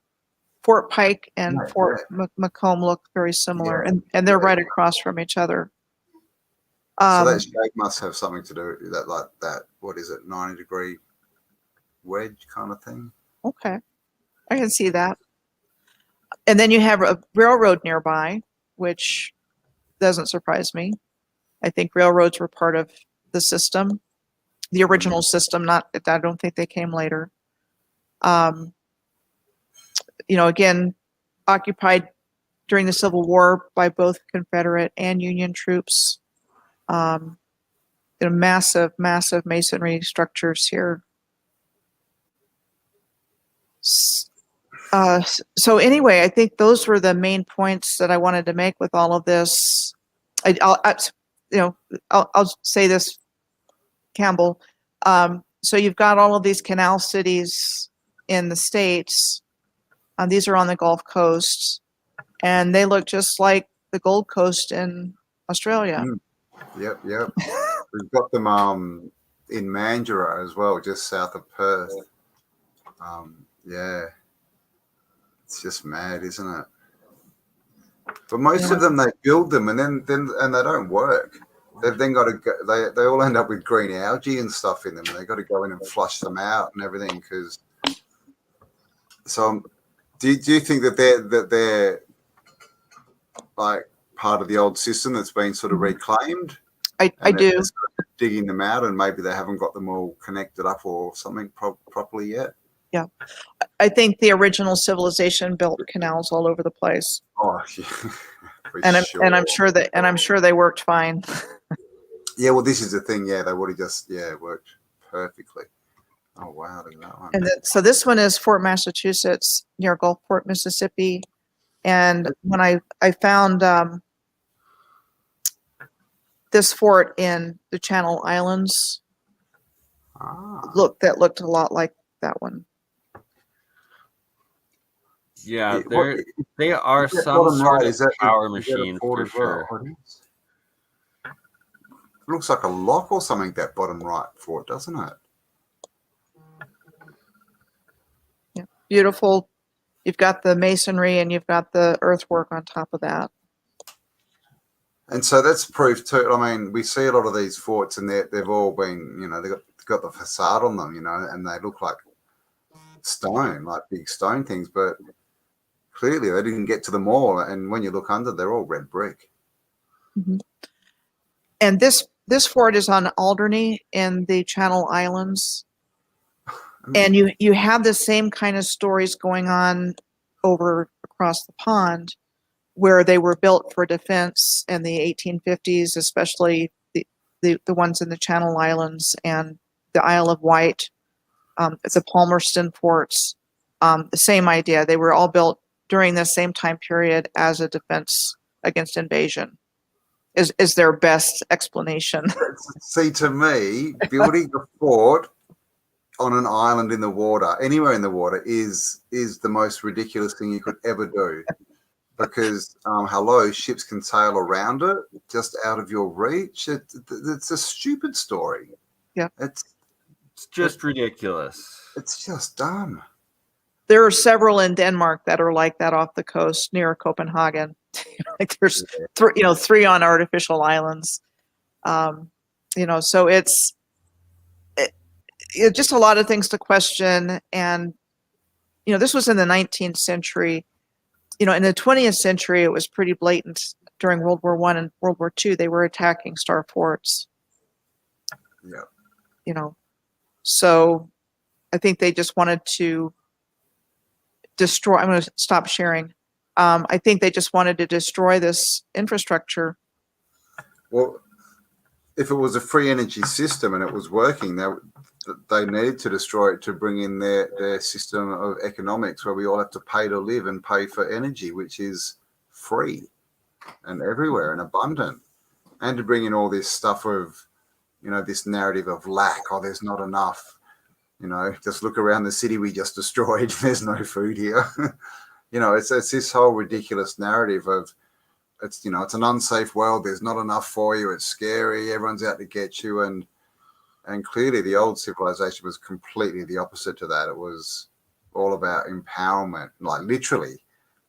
Fort Pike and Fort Macomb look very similar, and they're right across from each other. So that shape must have something to do with that, like that. What is it, 90-degree wedge kind of thing? Okay, I can see that. And then you have a railroad nearby, which doesn't surprise me. I think railroads were part of the system, the original system. I don't think they came later. Again, occupied during the Civil War by both Confederate and Union troops. Massive masonry structures here. So anyway, I think those were the main points that I wanted to make with all of this. I'll say this, Cambell. So you've got all of these canal cities in the States. These are on the Gulf Coast, and they look just like the Gold Coast in Australia. Yep. We've got them in Mandurah as well, just south of Perth. It's just mad, isn't it? But most of them, they build them and then they don't work. They've then got to go, they all end up with green algae and stuff in them, and they've got to go in and flush them out and everything. Do you think that they're like part of the old system that's been sort of reclaimed? I do. Sort of digging them out, and maybe they haven't got them all connected up or something properly yet. Yeah, I think the original civilization built canals all over the place. Oh, yeah. I'm sure they worked fine. Yeah, well, this is the thing. Yeah, they would have just worked perfectly. Oh wow, look at that one. And so this one is Fort Massachusetts near Gulfport, Mississippi. And when I found this fort in the Channel Islands, that looked a lot like that one. Yeah, they are some sort of power machine for sure. It looks like a lock or something, that bottom right fort, doesn't it? Yeah, beautiful. You've got the masonry and you've got the earthwork on top of that. And so that's proof too. I mean, we see a lot of these forts, and they've all been, they've got the facade on them, and they look like stone, like big stone things, but clearly they didn't get to them all. And when you look under, they're all red brick. Mm-hmm. And this fort is on Alderney in the Channel Islands. And you have the same kind of stories going on over across the pond, where they were built for defense in the 1850s, especially the ones in the Channel Islands and the Isle of Wight, the Palmerston forts. The same idea. They were all built during the same time period as a defense against invasion. Is their best explanation. See, to me, building a fort on an island in the water, anywhere in the water, is the most ridiculous thing you could ever do. Because, hello, ships can sail around it, just out of your reach. It's a stupid story. Yeah. It's just ridiculous. It's just dumb. There are several in Denmark that are like that off the coast near Copenhagen. Like there's three on artificial islands. So it's just a lot of things to question. And, this was in the 19th century. In the 20th century, it was pretty blatant. During World War I and World War II, they were attacking star forts. Yeah. So I think they just wanted to destroy. I'm going to stop sharing. I think they just wanted to destroy this infrastructure. Well, if it was a free energy system and it was working, they needed to destroy it to bring in their system of economics, where we all have to pay to live and pay for energy, which is free and everywhere and abundant, and to bring in all this stuff of, this narrative of lack. Oh, there's not enough. Just look around the city we just destroyed. There's no food here. It's this whole ridiculous narrative of it's an unsafe world. There's not enough for you. It's scary. Everyone's out to get you. And clearly the old civilization was completely the opposite to that. It was all about empowerment, like literally,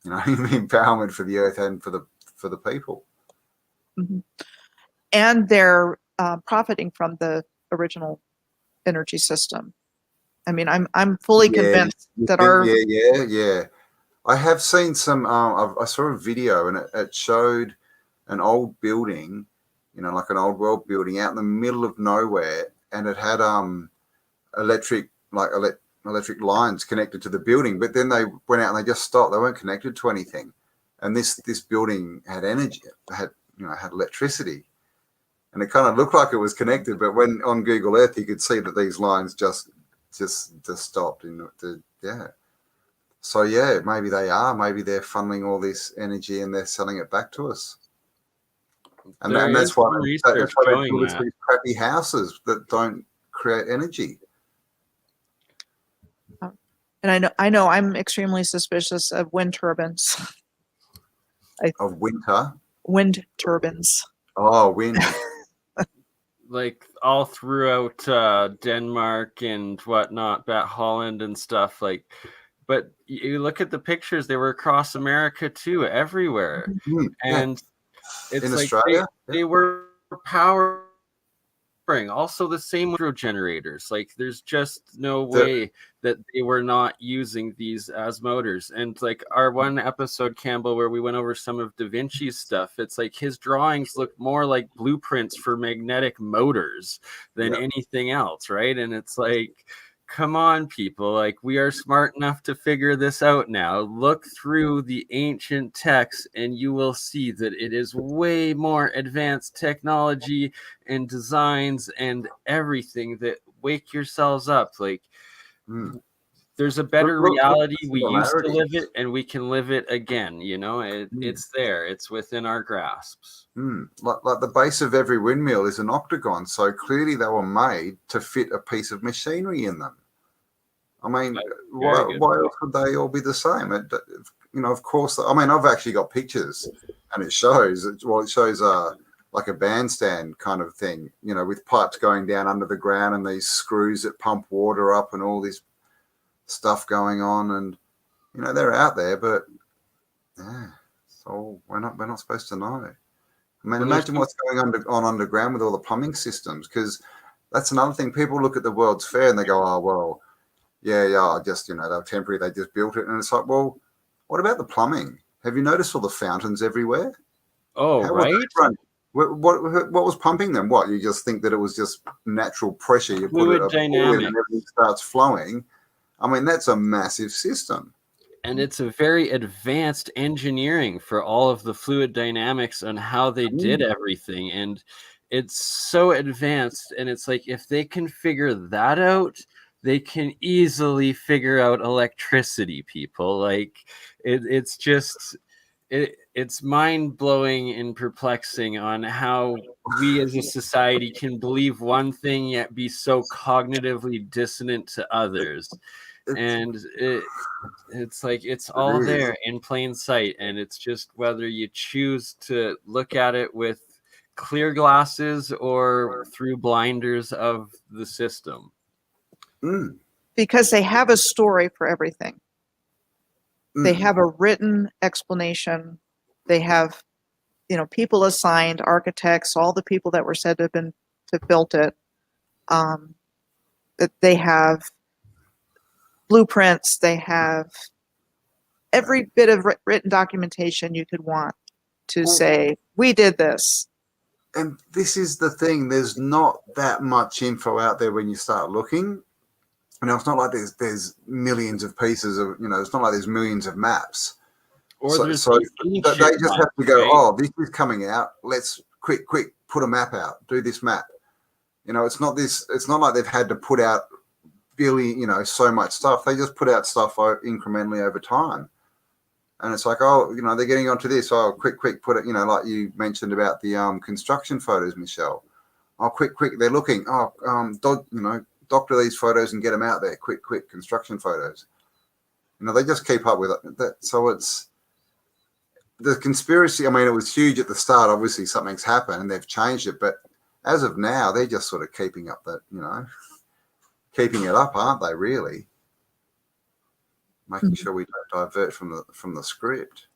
empowerment for the earth and for the people. Mm-hmm. And they're profiting from the original energy system. I mean, I'm fully convinced that Yeah. I have seen some. I saw a video and it showed an old building, like an old world building out in the middle of nowhere, and it had electric lines connected to the building. But then they went out and they just stopped. They weren't connected to anything, and this building had energy. It had had electricity, and it kind of looked like it was connected. But when on Google Earth, you could see that these lines just stopped. Yeah. So yeah, maybe they are. Maybe they're funneling all this energy and they're selling it back to us. And that's why they build these crappy houses that don't create energy. And I know I'm extremely suspicious of wind turbines. Of winter? Wind turbines. Oh, wind. Like all throughout Denmark and whatnot, Holland and stuff, but you look at the pictures, they were across America too, everywhere. Mm-hmm. And it's in like Australia, they were powering also the same hydro generators. Like there's just no way that they were not using these as motors. And like our one episode, Cambell, where we went over some of Da Vinci's stuff, it's like his drawings look more like blueprints for magnetic motors than anything else, right? And it's like come on, people. Like, we are smart enough to figure this out now. Look through the ancient texts and you will see that it is way more advanced technology and designs and everything that wake yourselves up. Like, there's a better reality. We used to live it and we can live it again. You know, it's there. It's within our grasps. Like the base of every windmill is an octagon. So clearly they were made to fit a piece of machinery in them. I mean, why else would they all be the same? You know, of course, I mean, I've actually got pictures and it shows, like a bandstand kind of thing, you know, with pipes going down under the ground and these screws that pump water up and all this stuff going on. And, you know, they're out there, but yeah, so we're not supposed to know. I mean, imagine what's going on underground with all the plumbing systems, because that's another thing. People look at the World's Fair and they go, oh, well, yeah, just, you know, they're temporary, they just built it. And it's like, well, what about the plumbing? Have you noticed all the fountains everywhere? Oh, right. What was pumping them? What, you just think that it was just natural pressure? You Fluid put it dynamics. and everything starts flowing. I mean, that's a massive system. And it's a very advanced engineering for all of the fluid dynamics on how they did everything. And it's so advanced. And it's like, if they can figure that out, they can easily figure out electricity, people. Like, it's just, it's mind-blowing and perplexing on how we as a society can believe one thing yet be so cognitively dissonant to others. And it's like, it's all there in plain sight, and it's just whether you choose to look at it with clear glasses or through blinders of the system. Because they have a story for everything. They have a written explanation. They have, you know, people assigned, architects, all the people that were said to have built it. That they have blueprints. They have every bit of written documentation you could want to say, we did this. And this is the thing. There's not that much info out there when you start looking. You know, it's not like there's millions of pieces of, you know, it's not like there's millions of maps. Or so they just have to go, oh, this is coming out. Let's quick, put a map out. Do this map. You know, it's not like they've had to put out so much stuff. They just put out stuff incrementally over time. And it's like, oh, you know, they're getting onto this. Oh, quick, put it, you know, like you mentioned about the construction photos, Michelle. Oh, quick, they're looking. Oh, doctor these photos and get them out there. Quick, construction photos. You know, they just keep up with it. So it's the conspiracy. I mean, it was huge at the start. Obviously, something's happened and they've changed it. But as of now, they're just sort of keeping up that, you know, keeping it up, aren't they? Really, making sure we don't divert from the script.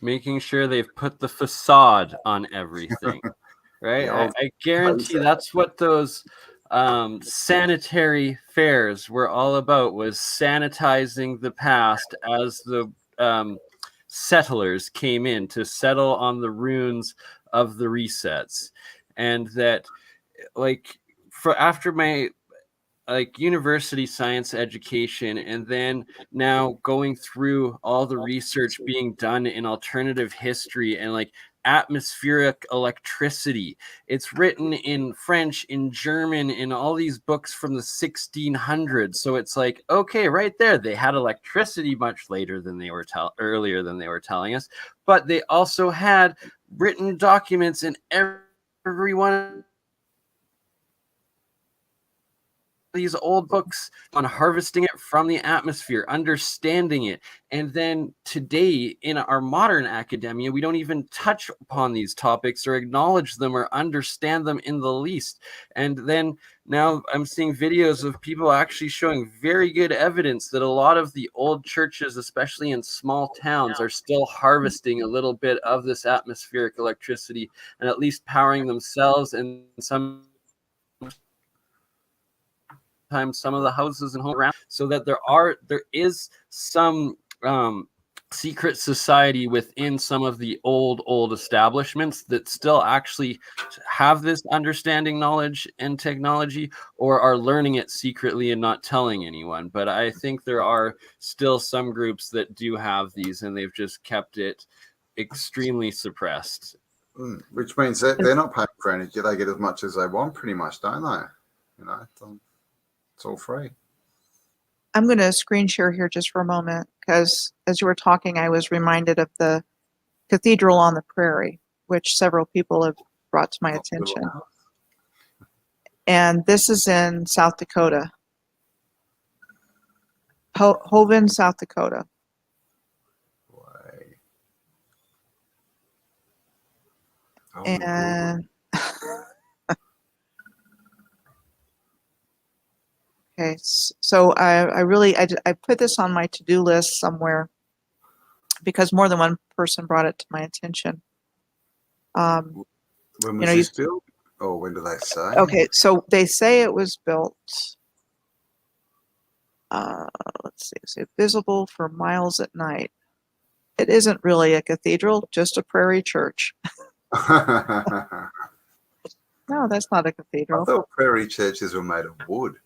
Making sure they've put the facade on everything, right? I guarantee that's what those sanitary fairs were all about, was sanitizing the past as the settlers came in to settle on the ruins of the resets. And that, like, after my university science education, and then now going through all the research being done in alternative history and like atmospheric electricity, it's written in French, in German, in all these books from the 1600s. So it's like, okay, right there, they had electricity much later than they were earlier than they were telling us, but they also had written documents in every one these old books on harvesting it from the atmosphere, understanding it. And then today in our modern academia, we don't even touch upon these topics or acknowledge them or understand them in the least. And then now I'm seeing videos of people actually showing very good evidence that a lot of the old churches, especially in small towns, are still harvesting a little bit of this atmospheric electricity and at least powering themselves and sometimes some of the houses and homes around, so that there is some secret society within some of the old establishments that still actually have this understanding, knowledge, and technology, or are learning it secretly and not telling anyone. But I think there are still some groups that do have these, and they've just kept it extremely suppressed. Which means that they're not paying for energy. They get as much as they want, pretty much, don't they? You know, it's all free. I'm going to screen share here just for a moment, because as you were talking, I was reminded of the Cathedral on the Prairie, which several people have brought to my attention. And this is in South Dakota, Hoven, South Dakota. And okay, so I put this on my to-do list somewhere because more than one person brought it to my attention. When was this built? Or when do they say? Okay, so they say it was built, let's see, is it visible for miles at night? It isn't really a cathedral, just a prairie church. No, that's not a cathedral. I thought prairie churches were made of wood.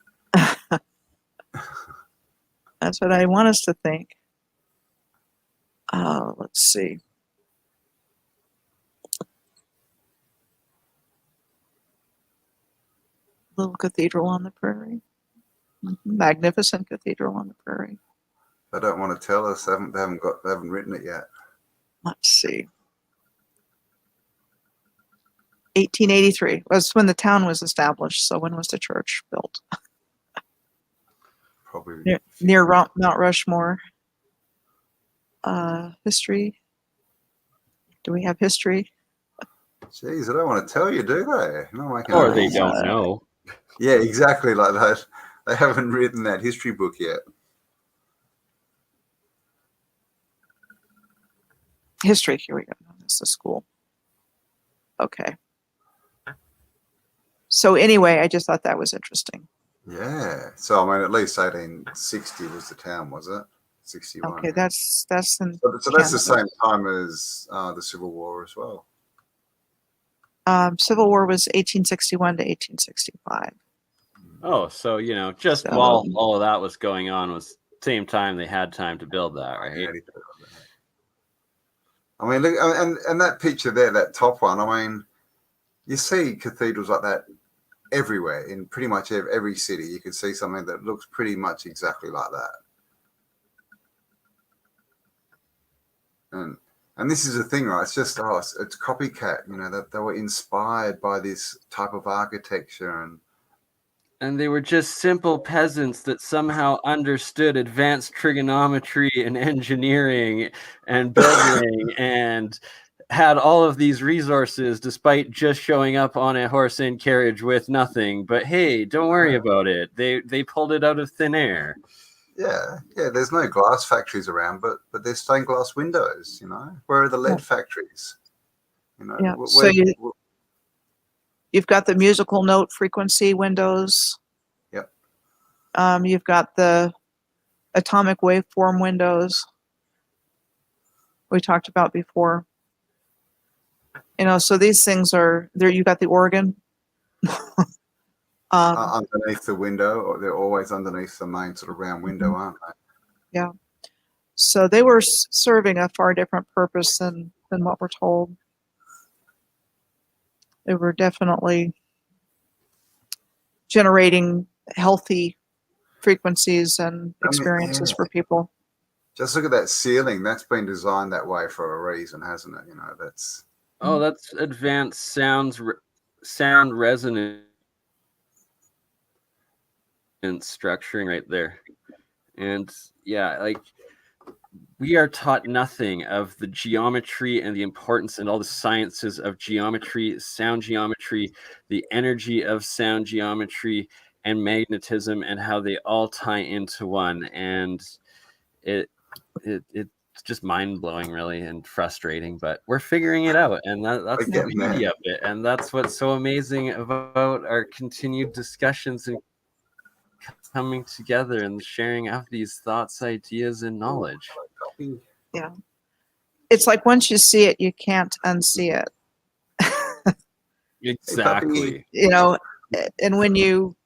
That's what I want us to think. Let's see. Little cathedral on the prairie. Magnificent cathedral on the prairie. They don't want to tell us. They haven't written it yet. Let's see. 1883 was when the town was established. So when was the church built? Probably near Mount Rushmore. History. Do we have history? Jeez, they don't want to tell you, do they? Or they don't know. Yeah, exactly like that. They haven't written that history book yet. History. Here we go. This is the school. Okay. So anyway, I just thought that was interesting. Yeah. So I mean, at least 1860 was the town, was it? 61. Okay, that's in. So that's the same time as the Civil War as well. Civil War was 1861 to 1865. Oh, so just while all of that was going on was same time they had time to build that, right? I mean, look, and that picture there, that top one. I mean, you see cathedrals like that everywhere in pretty much every city. You can see something that looks pretty much exactly like that. And this is the thing, right? It's just it's copycat. That they were inspired by this type of architecture and they were just simple peasants that somehow understood advanced trigonometry and engineering and building and had all of these resources despite just showing up on a horse and carriage with nothing. But hey, don't worry about it. They pulled it out of thin air. Yeah. There's no glass factories around, but there's stained glass windows. Where are the lead factories? Yeah. So you've got the musical note frequency windows. Yep. You've got the atomic waveform windows we talked about before. So these things are there. You got the organ underneath the window, or they're always underneath the main sort of round window, aren't they? Yeah. So they were serving a far different purpose than what we're told. They were definitely generating healthy frequencies and experiences for people. Just look at that ceiling. That's been designed that way for a reason, hasn't it? That's advanced sound resonance structuring right there. And we are taught nothing of the geometry and the importance and all the sciences of geometry, sound geometry, the energy of sound geometry and magnetism, and how they all tie into one. And it's just mind-blowing, really, and frustrating, but we're figuring it out, and that's the beauty of it. And that's what's so amazing about our continued discussions and coming together and sharing of these thoughts, ideas, and knowledge. Yeah. It's like once you see it, you can't unsee it. Exactly. You know, and when you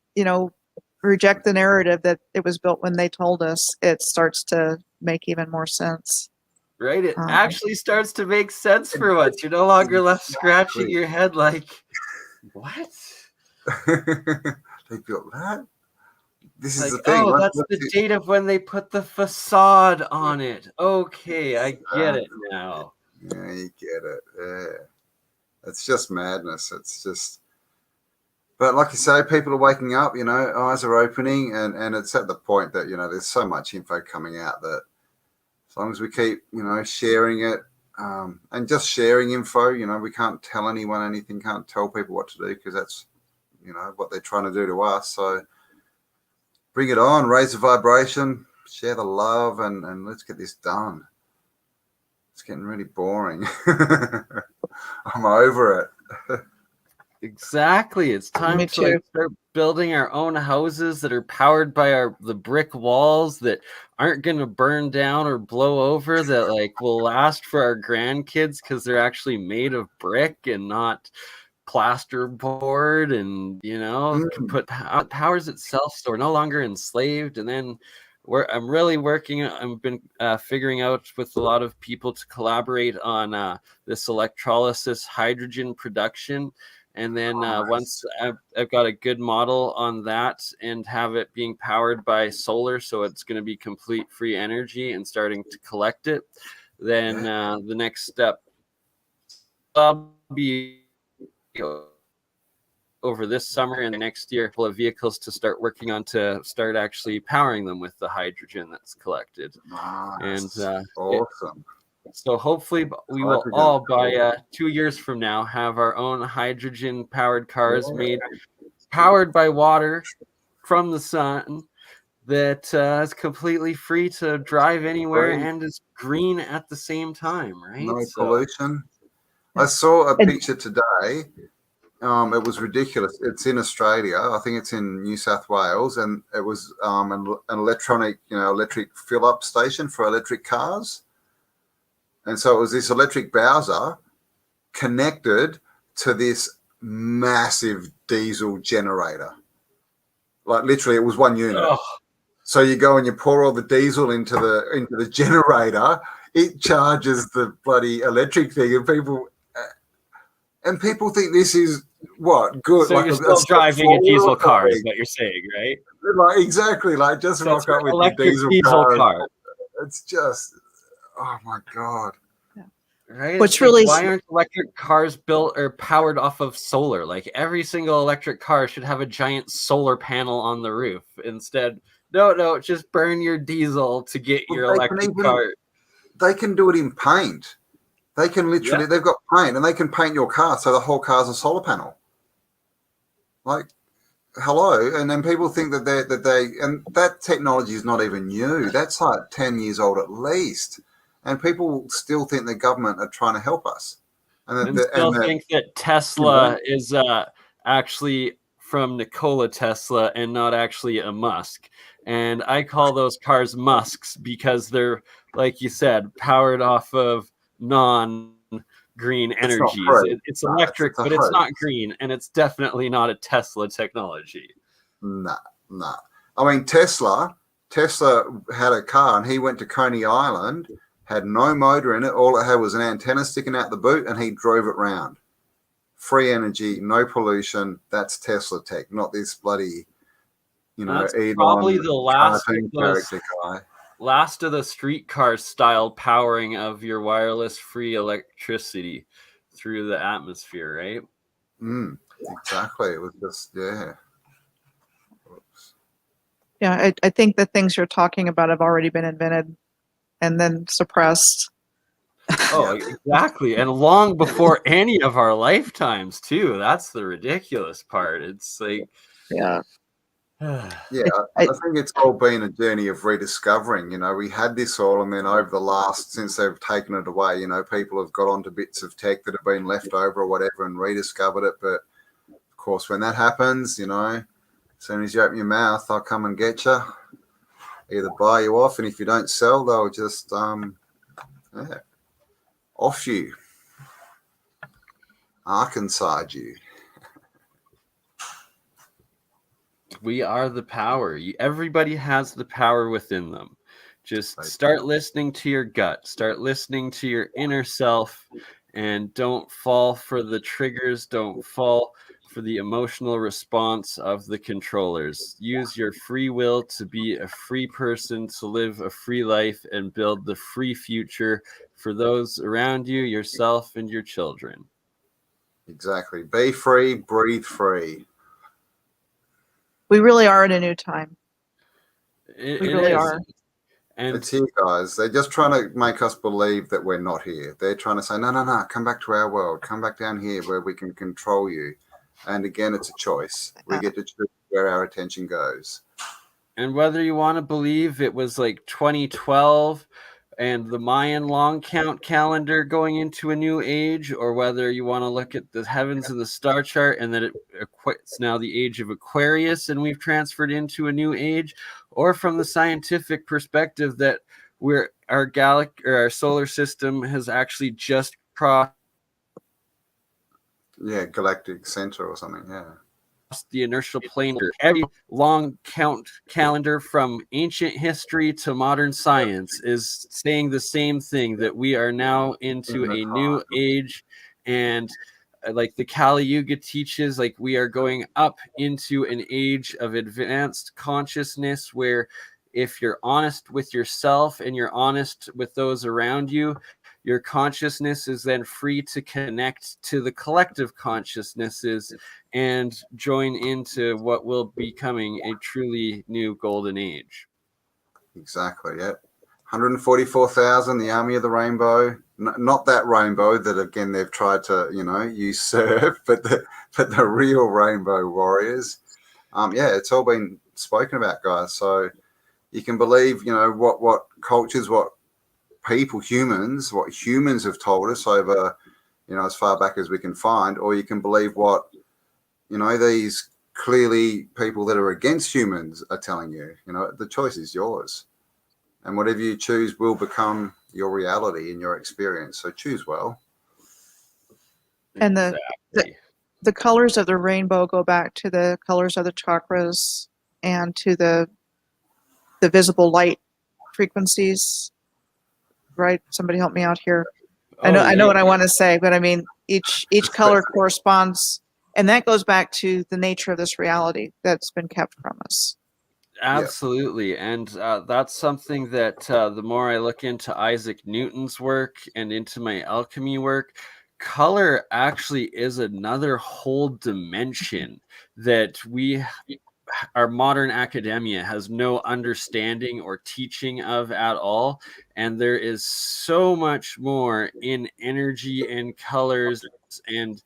reject the narrative that it was built when they told us, it starts to make even more sense. Right? It actually starts to make sense for once. You're no longer left scratching your head like, what? They built that? This is Like, the thing. oh, that's the date of when they put the facade on it. Okay, I get it now. Yeah, you get it. Yeah. It's just madness. It's just, but like you say, people are waking up, eyes are opening, and it's at the point that, there's so much info coming out that as long as we keep, sharing it, and just sharing info, we can't tell anyone anything, can't tell people what to do because that's, what they're trying to do to us. So bring it on, raise the vibration, share the love, and let's get this done. It's getting really boring. I'm over it. Exactly. It's time Me to like too. start building our own houses that are powered by the brick walls that aren't going to burn down or blow over, that like will last for our grandkids because they're actually made of brick and not plasterboard, and can put powers itself, so we're no longer enslaved. And then I'm really working. I've been figuring out with a lot of people to collaborate on this electrolysis hydrogen production. And then once I've got a good model on that and have it being powered by solar, so it's going to be complete free energy and starting to collect it, then the next step will be over this summer and next year full of vehicles to start working on to start actually powering them with the hydrogen that's collected. Nice. And awesome. So hopefully we will all by 2 years from now have our own hydrogen powered cars made powered by water from the sun that is completely free to drive anywhere and is green at the same time, right? No pollution. I saw a picture today. It was ridiculous. It's in Australia. I think it's in New South Wales, and it was an electronic fill-up station for electric cars. And so it was this electric Bowser connected to this massive diesel generator. Like literally, it was one unit. Oh. So you go and you pour all the diesel into the generator. It charges the bloody electric thing, and people think this is what good. So like you're still driving a diesel car, is what you're saying, right? Like exactly, like just rock up with electric your diesel car. It's just, oh my god. Right? What's really why aren't electric cars built or powered off of solar? Like every single electric car should have a giant solar panel on the roof. Instead, no, just burn your diesel to get your electric car. They can do it in paint. They can literally, they've got paint, and they can paint your car so the whole car's a solar panel. Like, hello, and then people think that and that technology is not even new. That's like 10 years old at least. And people still think the government are trying to help us. And think that Tesla is actually from Nikola Tesla and not actually a Musk. And I call those cars Musks because they're, like you said, powered off of non-green energies. It's electric, but it's not green, and it's definitely not a Tesla technology. Nah. I mean, Tesla had a car, and he went to Coney Island, had no motor in it. All it had was an antenna sticking out the boot, and he drove it round. Free energy, no pollution. That's Tesla tech, not this bloody, that's Elon probably the last of the streetcar style powering of your wireless free electricity through the atmosphere, right? Exactly. It was just, Yeah, I think the things you're talking about have already been invented and then suppressed. Oh, exactly. And long before any of our lifetimes, too. That's the ridiculous part. It's like, I think it's all been a journey of rediscovering. We had this all, and then since they've taken it away, people have got onto bits of tech that have been left over or whatever and rediscovered it. But of course, when that happens, as soon as you open your mouth, they'll come and get you, either buy you off, and if you don't sell, they'll just Yeah. Off you. Arkansas you. We are the power. Everybody has the power within them. Just start listening to your gut. Start listening to your inner self, and don't fall for the triggers. Don't fall for the emotional response of the controllers. Use your free will to be a free person, to live a free life, and build the free future for those around you, yourself, and your children. Exactly. Be free, breathe free. We really are in a new time. We really are. And it's here, guys. They're just trying to make us believe that we're not here. They're trying to say, no, come back to our world. Come back down here where we can control you. And again, it's a choice. We get to choose where our attention goes. And whether you want to believe it was like 2012 and the Mayan long count calendar going into a new age, or whether you want to look at the heavens and the star chart and that it's now the age of Aquarius and we've transferred into a new age, or from the scientific perspective that our solar system has actually just crossed galactic center or something. the inertial plane. Every long count calendar from ancient history to modern science is saying the same thing, that we are now into a new age. And like the Kali Yuga teaches, like we are going up into an age of advanced consciousness where if you're honest with yourself and you're honest with those around you, your consciousness is then free to connect to the collective consciousnesses and join into what will be becoming a truly new golden age. Exactly, 144,000, the Army of the Rainbow. Not that rainbow that, again, they've tried to, usurp, but the real rainbow warriors. It's all been spoken about, guys. So you can believe, what cultures, what people, what humans have told us over, as far back as we can find, or you can believe what, these clearly people that are against humans are telling you. The choice is yours. And whatever you choose will become your reality and your experience. So choose well. And the colors of the rainbow go back to the colors of the chakras and to the visible light frequencies. Right? Somebody help me out here. I know what I want to say, but I mean, each color corresponds, and that goes back to the nature of this reality that's been kept from us. Absolutely. And that's something that the more I look into Isaac Newton's work and into my alchemy work, color actually is another whole dimension that our modern academia has no understanding or teaching of at all. And there is so much more in energy and colors and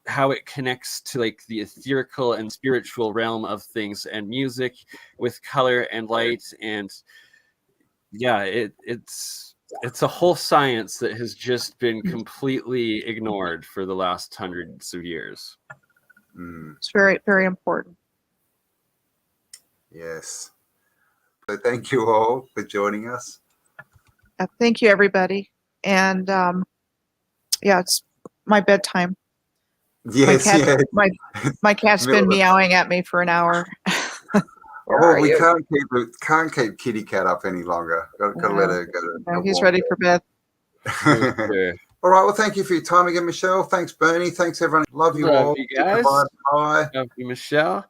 how it connects to like the ethereal and spiritual realm of things, and music with color and light. And it's a whole science that has just been completely ignored for the last hundreds of years. It's very, very important. Yes. So thank you all for joining us. Thank you, everybody. And it's my bedtime. Yes, my cat's been meowing at me for an hour. We can't keep Kitty Cat up any longer. Got to let her go. He's ready for bed. All right. Well, thank you for your time again, Michelle. Thanks, Bernie. Thanks, everyone. Love you all. You guys. Bye. Love you, Michelle.